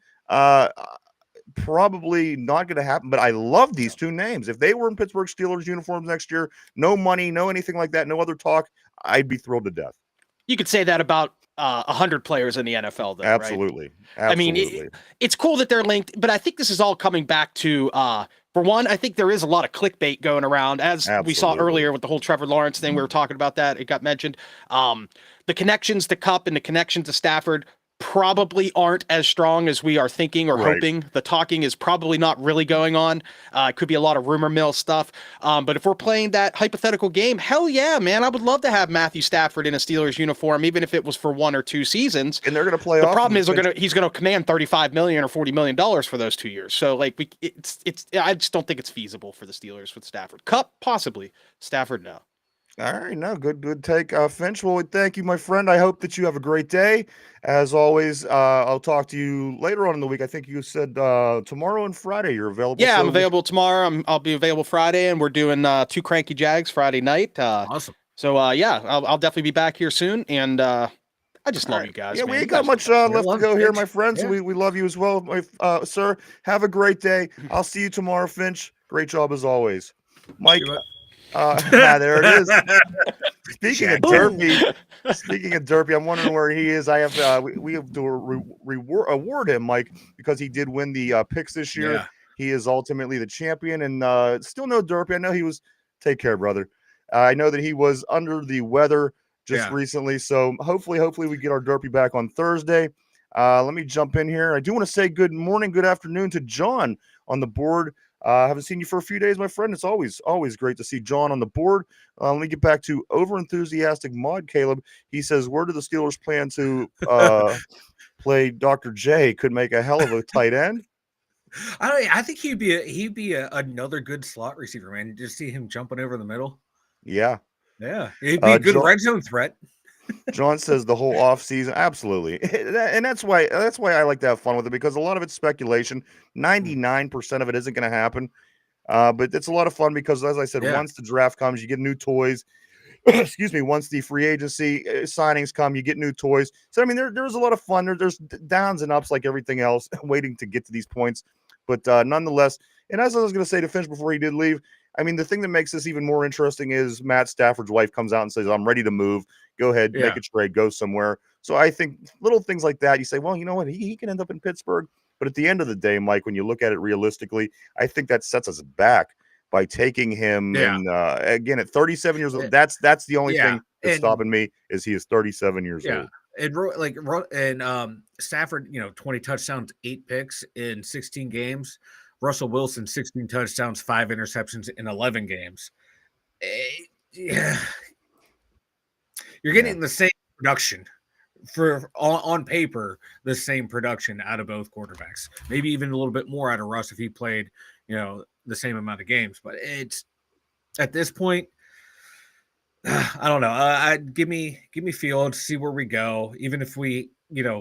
probably not going to happen. But I love these two names. If they were in Pittsburgh Steelers uniforms next year, no money, no anything like that, no other talk, I'd be thrilled to death. You could say that about 100 players in the NFL, though. Absolutely. Right? I mean, it's cool that they're linked, but I think this is all coming back to, for one, I think there is a lot of clickbait going around, as we saw earlier with the whole Trevor Lawrence thing. We were talking about that. It got mentioned. The connections to Kupp and the connection to Stafford probably aren't as strong as we are thinking or hoping. The talking is probably not really going on. It could be a lot of rumor mill stuff. But if we're playing that hypothetical game, hell yeah, man, I would love to have Matthew Stafford in a Steelers uniform, even if it was for 1 or 2 seasons. And they're going to play. The problem is he's going to command $35 million or $40 million for those 2 years. So like I just don't think it's feasible for the Steelers with Stafford. Kupp possibly, Stafford no. All right, no, good take, Finch. Well, thank you, my friend. I hope that you have a great day. As always, I'll talk to you later on in the week. I think you said tomorrow and Friday you're available. Yeah, I'm available tomorrow. I'll be available Friday, and we're doing 2 Cranky Jags Friday night. Awesome. So I'll definitely be back here soon, and I just love you guys. Yeah, man. we ain't got much left to go here, my friends. Yeah. We love you as well, sir. Have a great day. I'll see you tomorrow, Finch. Great job as always, Mike. There it is. Speaking of Derpy, I'm wondering where he is. I have we have to award him, Mike, because he did win the picks this year. Yeah. He is ultimately the champion, and still no Derpy. I know he was. Take care, brother. I know that he was under the weather just recently, so hopefully we get our Derpy back on Thursday. Let me jump in here. I do want to say good morning, good afternoon to John on the board. I haven't seen you for a few days, my friend. It's always great to see John on the board. Let me get back to over-enthusiastic Mod Caleb. He says, where do the Steelers plan to play Dr. J? Could make a hell of a tight end. I think he'd be another good slot receiver, man. Just see him jumping over the middle. Yeah. He'd be a good red zone threat. John says the whole off season, absolutely, and that's why I like to have fun with it, because a lot of it's speculation. 99% of it isn't going to happen, but it's a lot of fun because, as I said, once the draft comes, you get new toys. Excuse me. Once the free agency signings come, you get new toys. So I mean, there's a lot of fun. There's downs and ups like everything else, waiting to get to these points. But nonetheless, and as I was going to say to Finch before he did leave, I mean, the thing that makes this even more interesting is Matt Stafford's wife comes out and says, I'm ready to move. Go ahead, make a trade, go somewhere. So I think little things like that, you say, well, you know what? He can end up in Pittsburgh. But at the end of the day, Mike, when you look at it realistically, I think that sets us back by taking him. And again, at 37 years old, that's the only thing that's stopping me is he is 37 years old. And Stafford, 20 touchdowns, 8 picks in 16 games. Russell Wilson, 16 touchdowns, 5 interceptions in 11 games. You're getting the same production on paper, the same production out of both quarterbacks. Maybe even a little bit more out of Russ if he played, the same amount of games. But it's at this point, I don't know. Give me Fields, see where we go. Even if we,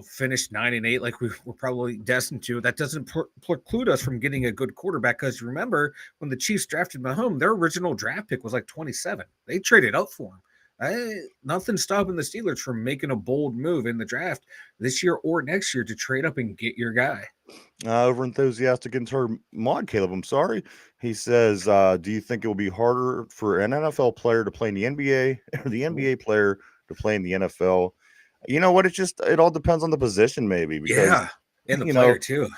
finish 9-8, like we're probably destined to, that doesn't preclude us from getting a good quarterback. Because remember, when the Chiefs drafted Mahomes, their original draft pick was like 27. They traded up for him. Nothing stopping the Steelers from making a bold move in the draft this year or next year to trade up and get your guy. Over enthusiastic in term mod Caleb, I'm sorry. He says, do you think it will be harder for an NFL player to play in the NBA or the NBA player to play in the NFL? You know what? It all depends on the position, maybe, because and the you player know, too.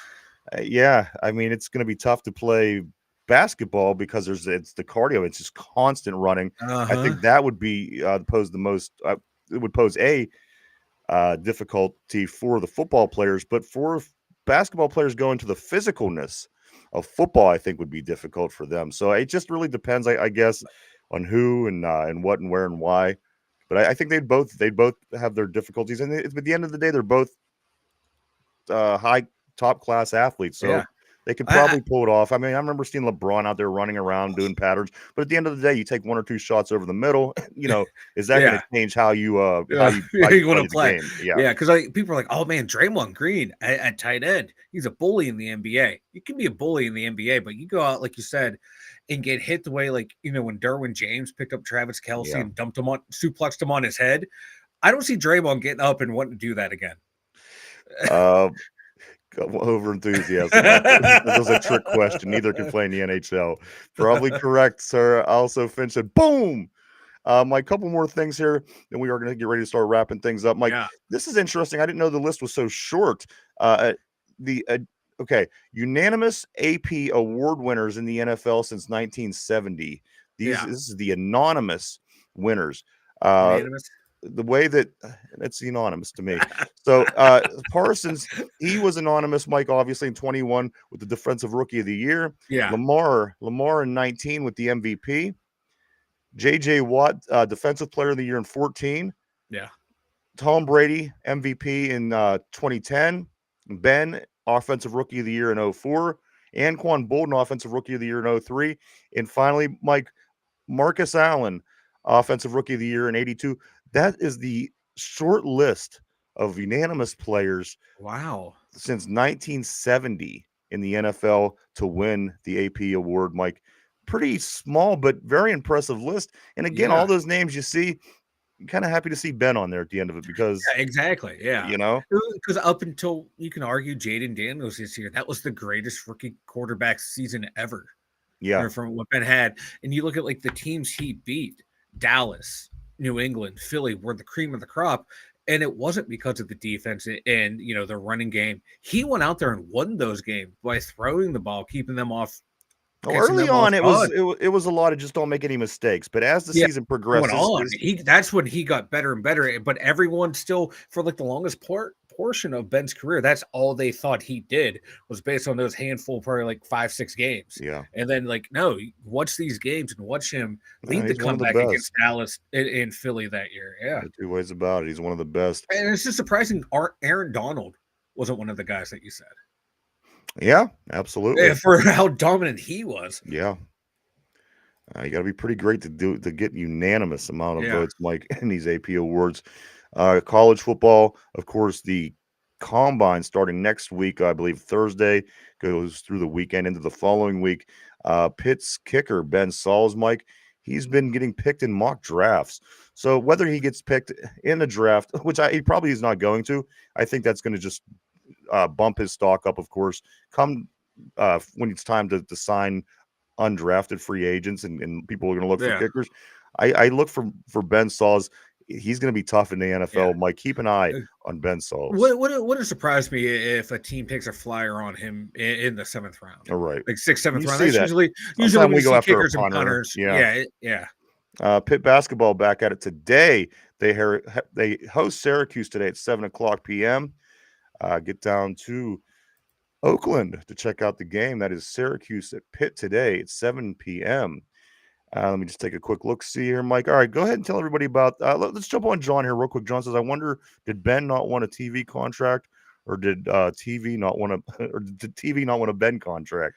yeah, I mean, it's going to be tough to play basketball because it's the cardio, it's just constant running. I think that would be pose the most. It would pose a difficulty for the football players, but for basketball players going to the physicalness of football, I think would be difficult for them. So it just really depends, I guess, on who and what and where and why. But I think they'd both have their difficulties, and at the end of the day, they're both high top class athletes, so they could probably pull it off. I mean, I remember seeing LeBron out there running around doing patterns, but at the end of the day, you take 1 or 2 shots over the middle. Is that going to change how you want to play? Because people are like, oh man, Draymond Green at tight end, he's a bully in the NBA. You can be a bully in the NBA, but you go out like you said and get hit the way like when Derwin James picked up Travis Kelce and suplexed him on his head. I don't see Draymond getting up and wanting to do that again. Over enthusiasm. That was a trick question. Neither can play in the NHL. Probably correct, sir. Also, Finn said, boom. Mike, couple more things here, and we are going to get ready to start wrapping things up. Mike, this is interesting. I didn't know the list was so short. Unanimous AP award winners in the NFL since 1970. This is the anonymous winners. Unanimous? The way that it's anonymous to me. So Parsons, he was anonymous, Mike, obviously in 21 with the defensive rookie of the year. Lamar in 19 with the MVP. JJ Watt, defensive player of the year in 14. Tom Brady, MVP in 2010. Ben, offensive rookie of the year in 04. Anquan Bolden, offensive rookie of the year in 03. And finally, Mike, Marcus Allen, offensive rookie of the year in 82. That is the short list of unanimous players. Wow. Since 1970 in the NFL to win the AP award, Mike. Pretty small, but very impressive list. And again, all those names you see, I'm kind of happy to see Ben on there at the end of it because exactly. Because up until you can argue Jaden Daniels this year, that was the greatest rookie quarterback season ever. From what Ben had. And you look at like the teams he beat, Dallas, New England, Philly were the cream of the crop, and it wasn't because of the defense and the running game. He went out there and won those games by throwing the ball, keeping them off. Early on, it was a lot of just don't make any mistakes. But as the season progresses, that's when he got better and better. But everyone still, for like the longest portion of Ben's career, that's all they thought he did was based on those handful, probably like 5-6 games. And then no, watch these games and watch him lead the comeback against Dallas and Philly that year. No 2 ways about it. He's one of the best. And it's just surprising Aaron Donald wasn't one of the guys that you said. Yeah, absolutely. For how dominant he was. You got to be pretty great to get unanimous amount of votes, Mike, in these AP awards. College football, of course, the combine starting next week, I believe Thursday, goes through the weekend into the following week. Pitt's kicker, Ben Sauls, Mike, he's been getting picked in mock drafts. So whether he gets picked in the draft, which he probably is not going to, I think that's going to just bump his stock up, of course, come when it's time to sign undrafted free agents and people are going to look for kickers. I look for Ben Sauls. He's going to be tough in the NFL. Mike, keep an eye on Ben Sauls. Wouldn't surprise me if a team takes a flyer on him in the 7th round. All right, like 6th, 7th round. That's usually we go after kickers a punter. And punters. Pitt basketball back at it today. They host Syracuse today at 7:00 p.m. Get down to Oakland to check out the game. That is Syracuse at Pitt today at 7 p.m. Let me just take a quick look. See here, Mike. All right, go ahead and tell everybody about. Let's jump on John here real quick. John says, "I wonder, did Ben not want a TV contract, or did TV not want a Ben contract?"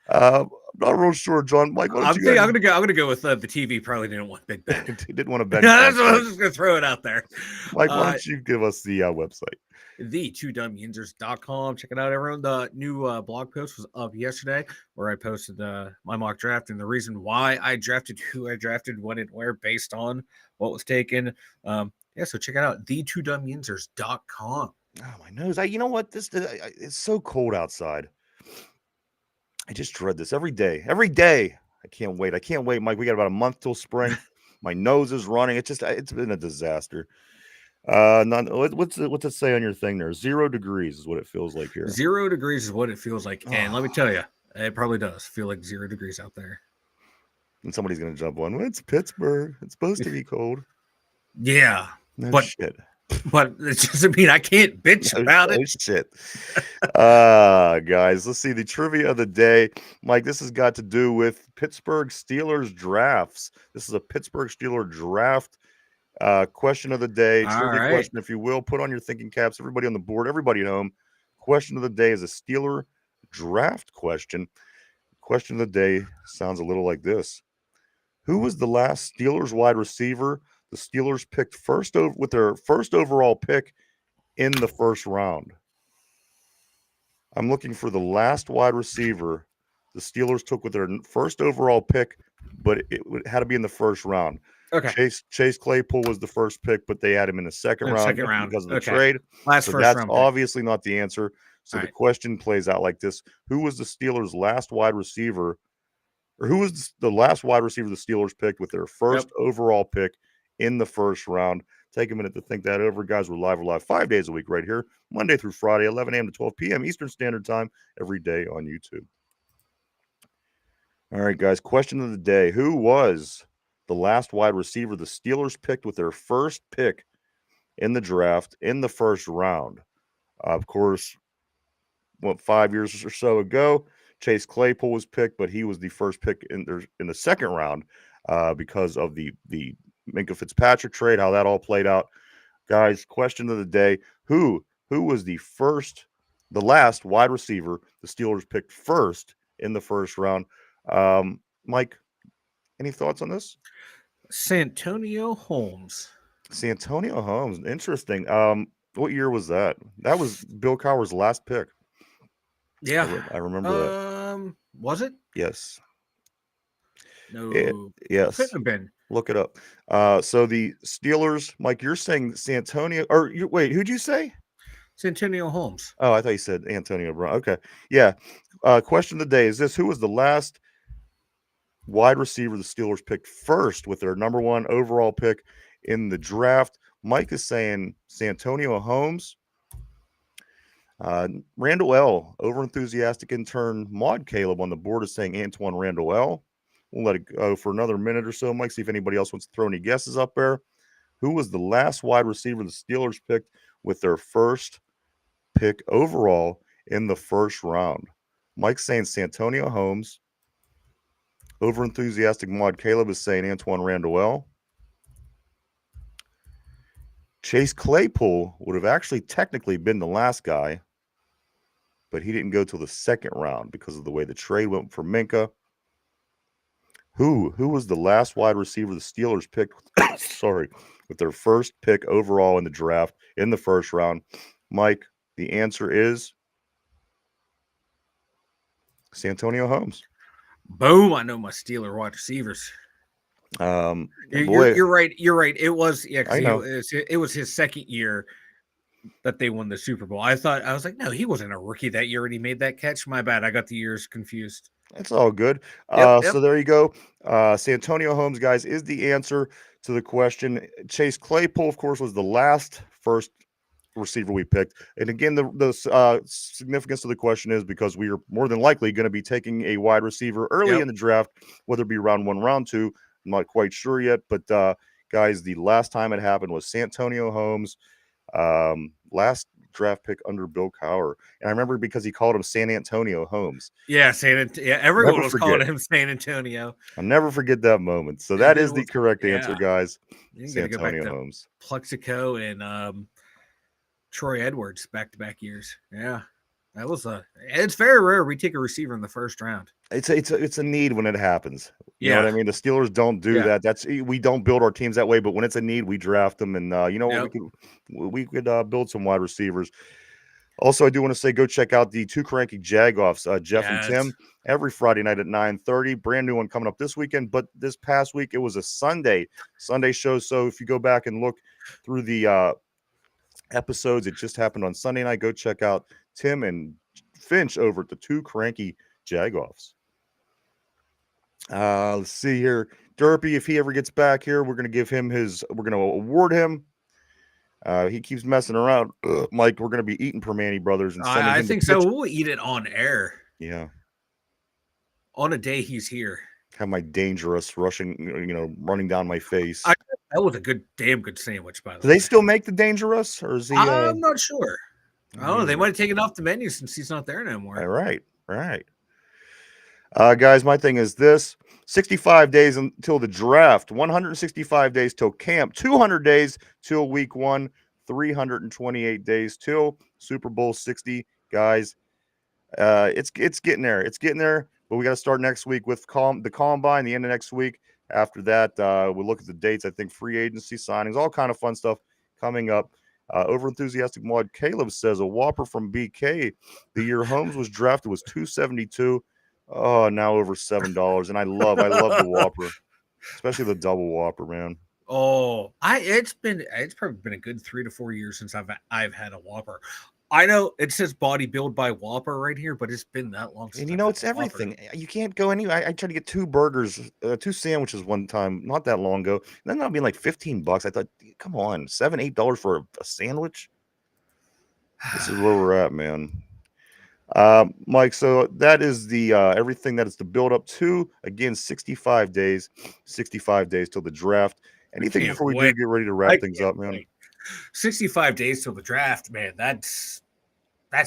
I'm not real sure, John. Mike, I'm gonna go with the TV. Probably didn't want Big Ben. He didn't want a Ben. That's what I was just gonna throw it out there. Mike, why don't you give us the website? the2dumbyusers.com. Check it out, everyone. The new blog post was up yesterday where I posted my mock draft and the reason why I drafted who I drafted, when and where, based on what was taken. So check it out, the2dumbyusers.com. Oh, my nose. You know what? It's so cold outside. I just dread this every day. Every day. I can't wait, Mike. We got about a month till spring. My nose is running. It's been a disaster. What's it say on your thing there? 0 degrees is what it feels like here. 0 degrees is what it feels like. And let me tell you, it probably does feel like 0 degrees out there. And somebody's going to jump on. Well, it's Pittsburgh. It's supposed to be cold. Yeah. No shit. But it doesn't mean I can't bitch about it. Shit. Guys, let's see the trivia of the day. Mike, this has got to do with Pittsburgh Steelers drafts. This is a Pittsburgh Steelers draft question of the day. Trivia question, if you will. Put on your thinking caps. Everybody on the board, everybody at home. Question of the day is a Steeler draft question. Question of the day sounds a little like this. Who was the last Steelers wide receiver the Steelers picked with their first overall pick in the first round? I'm looking for the last wide receiver the Steelers took with their first overall pick, but it had to be in the first round. Okay. Chase Claypool was the first pick, but they had him in the second round because of the trade. That's obviously not the answer. So the question plays out like this. Who was the Steelers' last wide receiver, or who was the last wide receiver the Steelers picked with their first overall pick in the first round? Take a minute to think that over. Guys, we're live 5 days a week right here, Monday through Friday, 11 a.m. to 12 p.m. Eastern Standard Time, every day on YouTube. All right, guys, question of the day. Who was the last wide receiver the Steelers picked with their first pick in the draft in the first round? Of course, 5 years or so ago, Chase Claypool was picked, but he was the first pick in the second round because of the Minkah Fitzpatrick trade, how that all played out. Guys, question of the day. Who was the last wide receiver the Steelers picked first in the first round? Mike, any thoughts on this? Santonio Holmes. Santonio Holmes. Interesting. What year was that? That was Bill Cowher's last pick. Yeah. I remember that. Was it? Yes. No. Yes. Couldn't have been. Look it up. So the Steelers, Mike, you're saying Santonio, wait, who'd you say? Santonio Holmes. Oh, I thought you said Antonio Brown. Okay. Yeah. Question of the day is this. Who was the last wide receiver the Steelers picked first with their number 1 overall pick in the draft? Mike is saying Santonio Holmes. Randall L., over-enthusiastic intern Maud Caleb on the board is saying Antoine Randall L. We'll let it go for another minute or so, Mike, see if anybody else wants to throw any guesses up there. Who was the last wide receiver the Steelers picked with their first pick overall in the first round? Mike's saying Santonio Holmes. Over-enthusiastic Maud Caleb is saying Antoine Randall L. Chase Claypool would have actually technically been the last guy, but he didn't go till the second round because of the way the trade went for Minkah. Who was the last wide receiver the Steelers picked with their first pick overall in the draft in the first round? Mike, the answer is Santonio Holmes. Boom! I know my Steeler wide receivers. You're right. It was it was his second year that they won the Super Bowl. I was like, no, he wasn't a rookie that year, and he made that catch. My bad. I got the years confused. That's all good. Yep. So there you go. Santonio Holmes, guys, is the answer to the question. Chase Claypool, of course, was the first receiver we picked. And again, the significance of the question is because we are more than likely going to be taking a wide receiver early in the draft, whether it be round 1, round 2. I'm not quite sure yet. But, guys, the last time it happened was Santonio Holmes, last draft pick under Bill Cowher. And I remember because he called him San Antonio Holmes. Yeah, everyone was calling him San Antonio. I'll never forget that moment. So that is the correct answer, guys. Santonio Holmes. Plexico and Troy Edwards back-to-back years. Yeah. It's very rare we take a receiver in the first round. It's a need when it happens. You know Yeah. what I mean? The Steelers don't do Yeah. that. We don't build our teams that way, but when it's a need, we draft them. And you know what? Yep. We could build some wide receivers. Also, I do want to say go check out the Two Cranky Jagoffs, Jeff and Tim, every Friday night at 9:30. Brand new one coming up this weekend, but this past week it was a Sunday show. So if you go back and look through the episodes, it just happened on Sunday night. Go check out Tim and Finch over at the Two Cranky Jagoffs. Let's see here. Derpy, if he ever gets back here, we're going to award him. He keeps messing around. Mike, we're going to be eating Permane Brothers and sending I him think to so. We'll eat it on air. Yeah. On a day he's here. Have my dangerous running down my face. That was a damn good sandwich, by the way. Do they still make the dangerous, or is he? I'm not sure. I don't know. They might have taken off the menu since he's not there anymore. All right. Guys, my thing is this: 65 days until the draft, 165 days till camp, 200 days till week 1, 328 days till Super Bowl 60. Guys, it's getting there. It's getting there, but we got to start next week with the combine. The end of next week. After that, we'll look at the dates. I think free agency signings, all kind of fun stuff coming up. Over enthusiastic mod Caleb says a Whopper from BK. The year Holmes was drafted was $2.72. Oh, now over $7. And I love the Whopper, especially the double Whopper, man. Oh, it's probably been a good 3 to 4 years since I've had a Whopper. I know it says body build by Whopper right here, but it's been that long since. And it's everything. Whopper. You can't go anywhere. I tried to get 2 sandwiches one time, not that long ago. And then that'll be like $15. I thought, come on, $7, $8 for a sandwich. This is where we're at, man. Mike, so that is the everything that is to build up to. Again, 65 days till the draft. Anything before we do get ready to wrap things up, man? 65 days till the draft, man. That's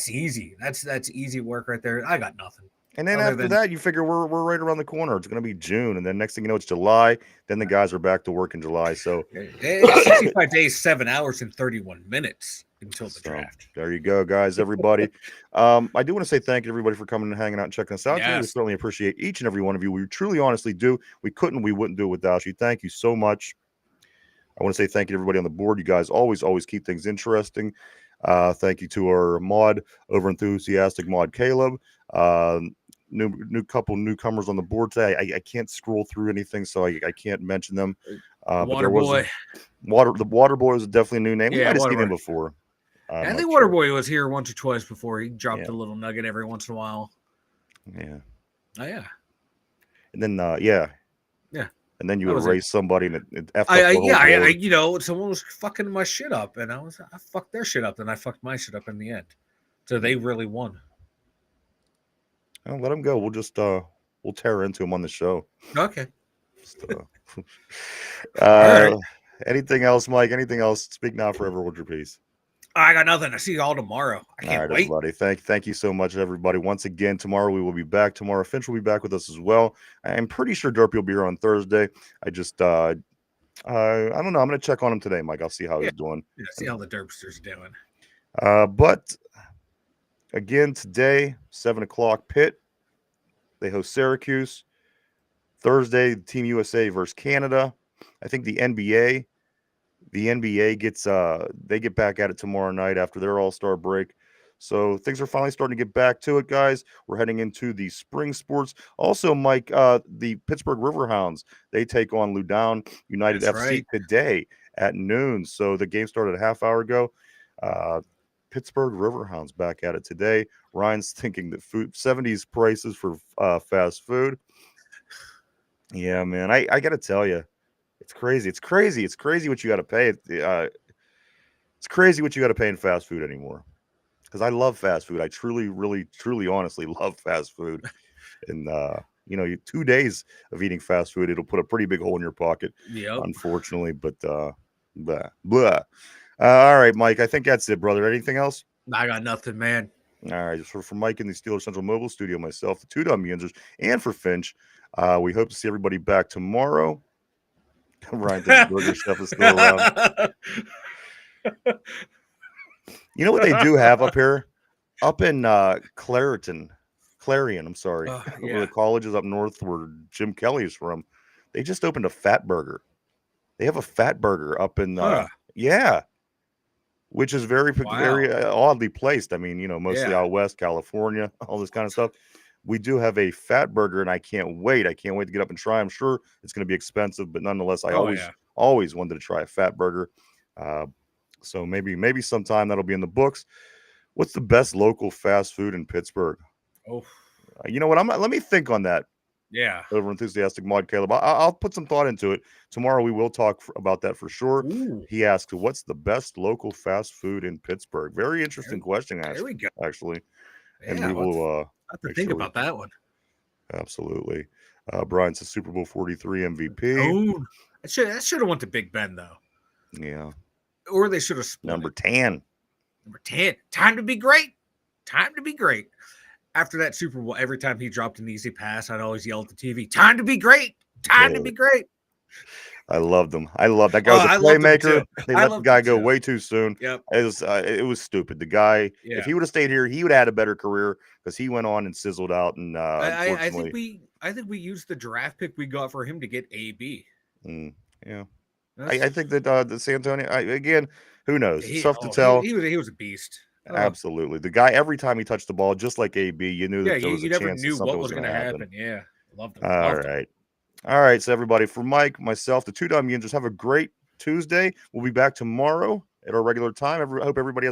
easy. That's easy work right there. I got nothing. And then after that, you figure we're right around the corner. It's going to be June, and then next thing you know, it's July. Then the guys are back to work in July. So 65 days, 7 hours, and 31 minutes until the draft. There you go, guys. Everybody. I do want to say thank you to everybody for coming and hanging out and checking us out. Yes. We certainly appreciate each and every one of you. We truly, honestly do. We wouldn't do it without you. Thank you so much. I want to say thank you to everybody on the board. You guys always keep things interesting. Thank you to our mod, over enthusiastic mod Caleb. New couple newcomers on the board today. I can't scroll through anything, so I can't mention them. Water Boy. The Water Boy was definitely a new name. Yeah, we might have seen him before. I think Water Boy was here once or twice before. He dropped a little nugget every once in a while. Yeah. Oh yeah. And then Yeah. And then you erase somebody and it effed up the whole board. Someone was fucking my shit up, and I fucked their shit up, and I fucked my shit up in the end. So they really won. I'll let them go. We'll just we'll tear into them on the show. Okay. Just, right. Anything else, Mike? Anything else? Speak now, forever hold your peace. I got nothing. I see you all tomorrow. I can't wait. Everybody. Thank you so much, everybody. Once again, tomorrow we will be back. Tomorrow, Finch will be back with us as well. I'm pretty sure Derpy will be here on Thursday. I just I don't know. I'm gonna check on him today, Mike. I'll see how he's doing. Yeah, see how the Derpster's doing. But again, today, 7:00 Pitt. They host Syracuse. Thursday, Team USA versus Canada. I think the NBA gets they get back at it tomorrow night after their All-Star break. So things are finally starting to get back to it, guys. We're heading into the spring sports. Also, Mike, the Pittsburgh Riverhounds, they take on Loudoun United FC today at noon. So the game started a half hour ago. Pittsburgh Riverhounds back at it today. Ryan's thinking that 70s prices for fast food. Yeah, man. I got to tell you, it's crazy. It's crazy what you got to pay. It's crazy what you got to pay in fast food anymore. Because I love fast food. I truly, really, truly, honestly love fast food. And, 2 days of eating fast food, it'll put a pretty big hole in your pocket, unfortunately. But, blah. All right, Mike, I think that's it, brother. Anything else? I got nothing, man. All right. For Mike in the Steelers Central Mobile Studio, myself, the two dumb Yinzers, and for Finch, we hope to see everybody back tomorrow. Ryan thinks Burger Chef is still around. You know what they do have up here? Up in Clarion, I'm sorry, over the colleges up north where Jim Kelly is from. They just opened a Fat Burger. They have a Fat Burger up in yeah, which is very oddly placed. I mean, mostly out west, California, all this kind of stuff. We do have a Fat Burger, and I can't wait. I can't wait to get up and try. I'm sure it's going to be expensive, but nonetheless, I always wanted to try a Fat Burger. So maybe sometime that'll be in the books. What's the best local fast food in Pittsburgh? Oh, you know what? Let me think on that. Yeah. Over enthusiastic mod Caleb. I'll put some thought into it. Tomorrow we will talk about that for sure. Ooh. He asked, what's the best local fast food in Pittsburgh? Very interesting question, There we go. actually. Yeah, and we will have to think about that one. Absolutely. Brian's a Super Bowl 43 MVP. Oh, that should have went to Big Ben, though. Yeah. Or they should have split Number 10. Number 10. Time to be great. Time to be great. After that Super Bowl, every time he dropped an easy pass, I'd always yell at the TV, time to be great. Time to be great. I loved him. I love that guy was a playmaker. They let the guy go way too soon. Yep. It was stupid. The guy, if he would have stayed here, he would have had a better career because he went on and sizzled out. And I think we used the draft pick we got for him to get AB. Yeah. I think that the San Antonio again, who knows? Tough to tell. He was a beast. Absolutely. The guy, every time he touched the ball, just like AB, you knew that there was a chance never knew something what was going to happen. Yeah. Loved him. All right. So everybody, for Mike, myself, the two Dumb Yinzers, have a great Tuesday. We'll be back tomorrow at our regular time. I hope everybody has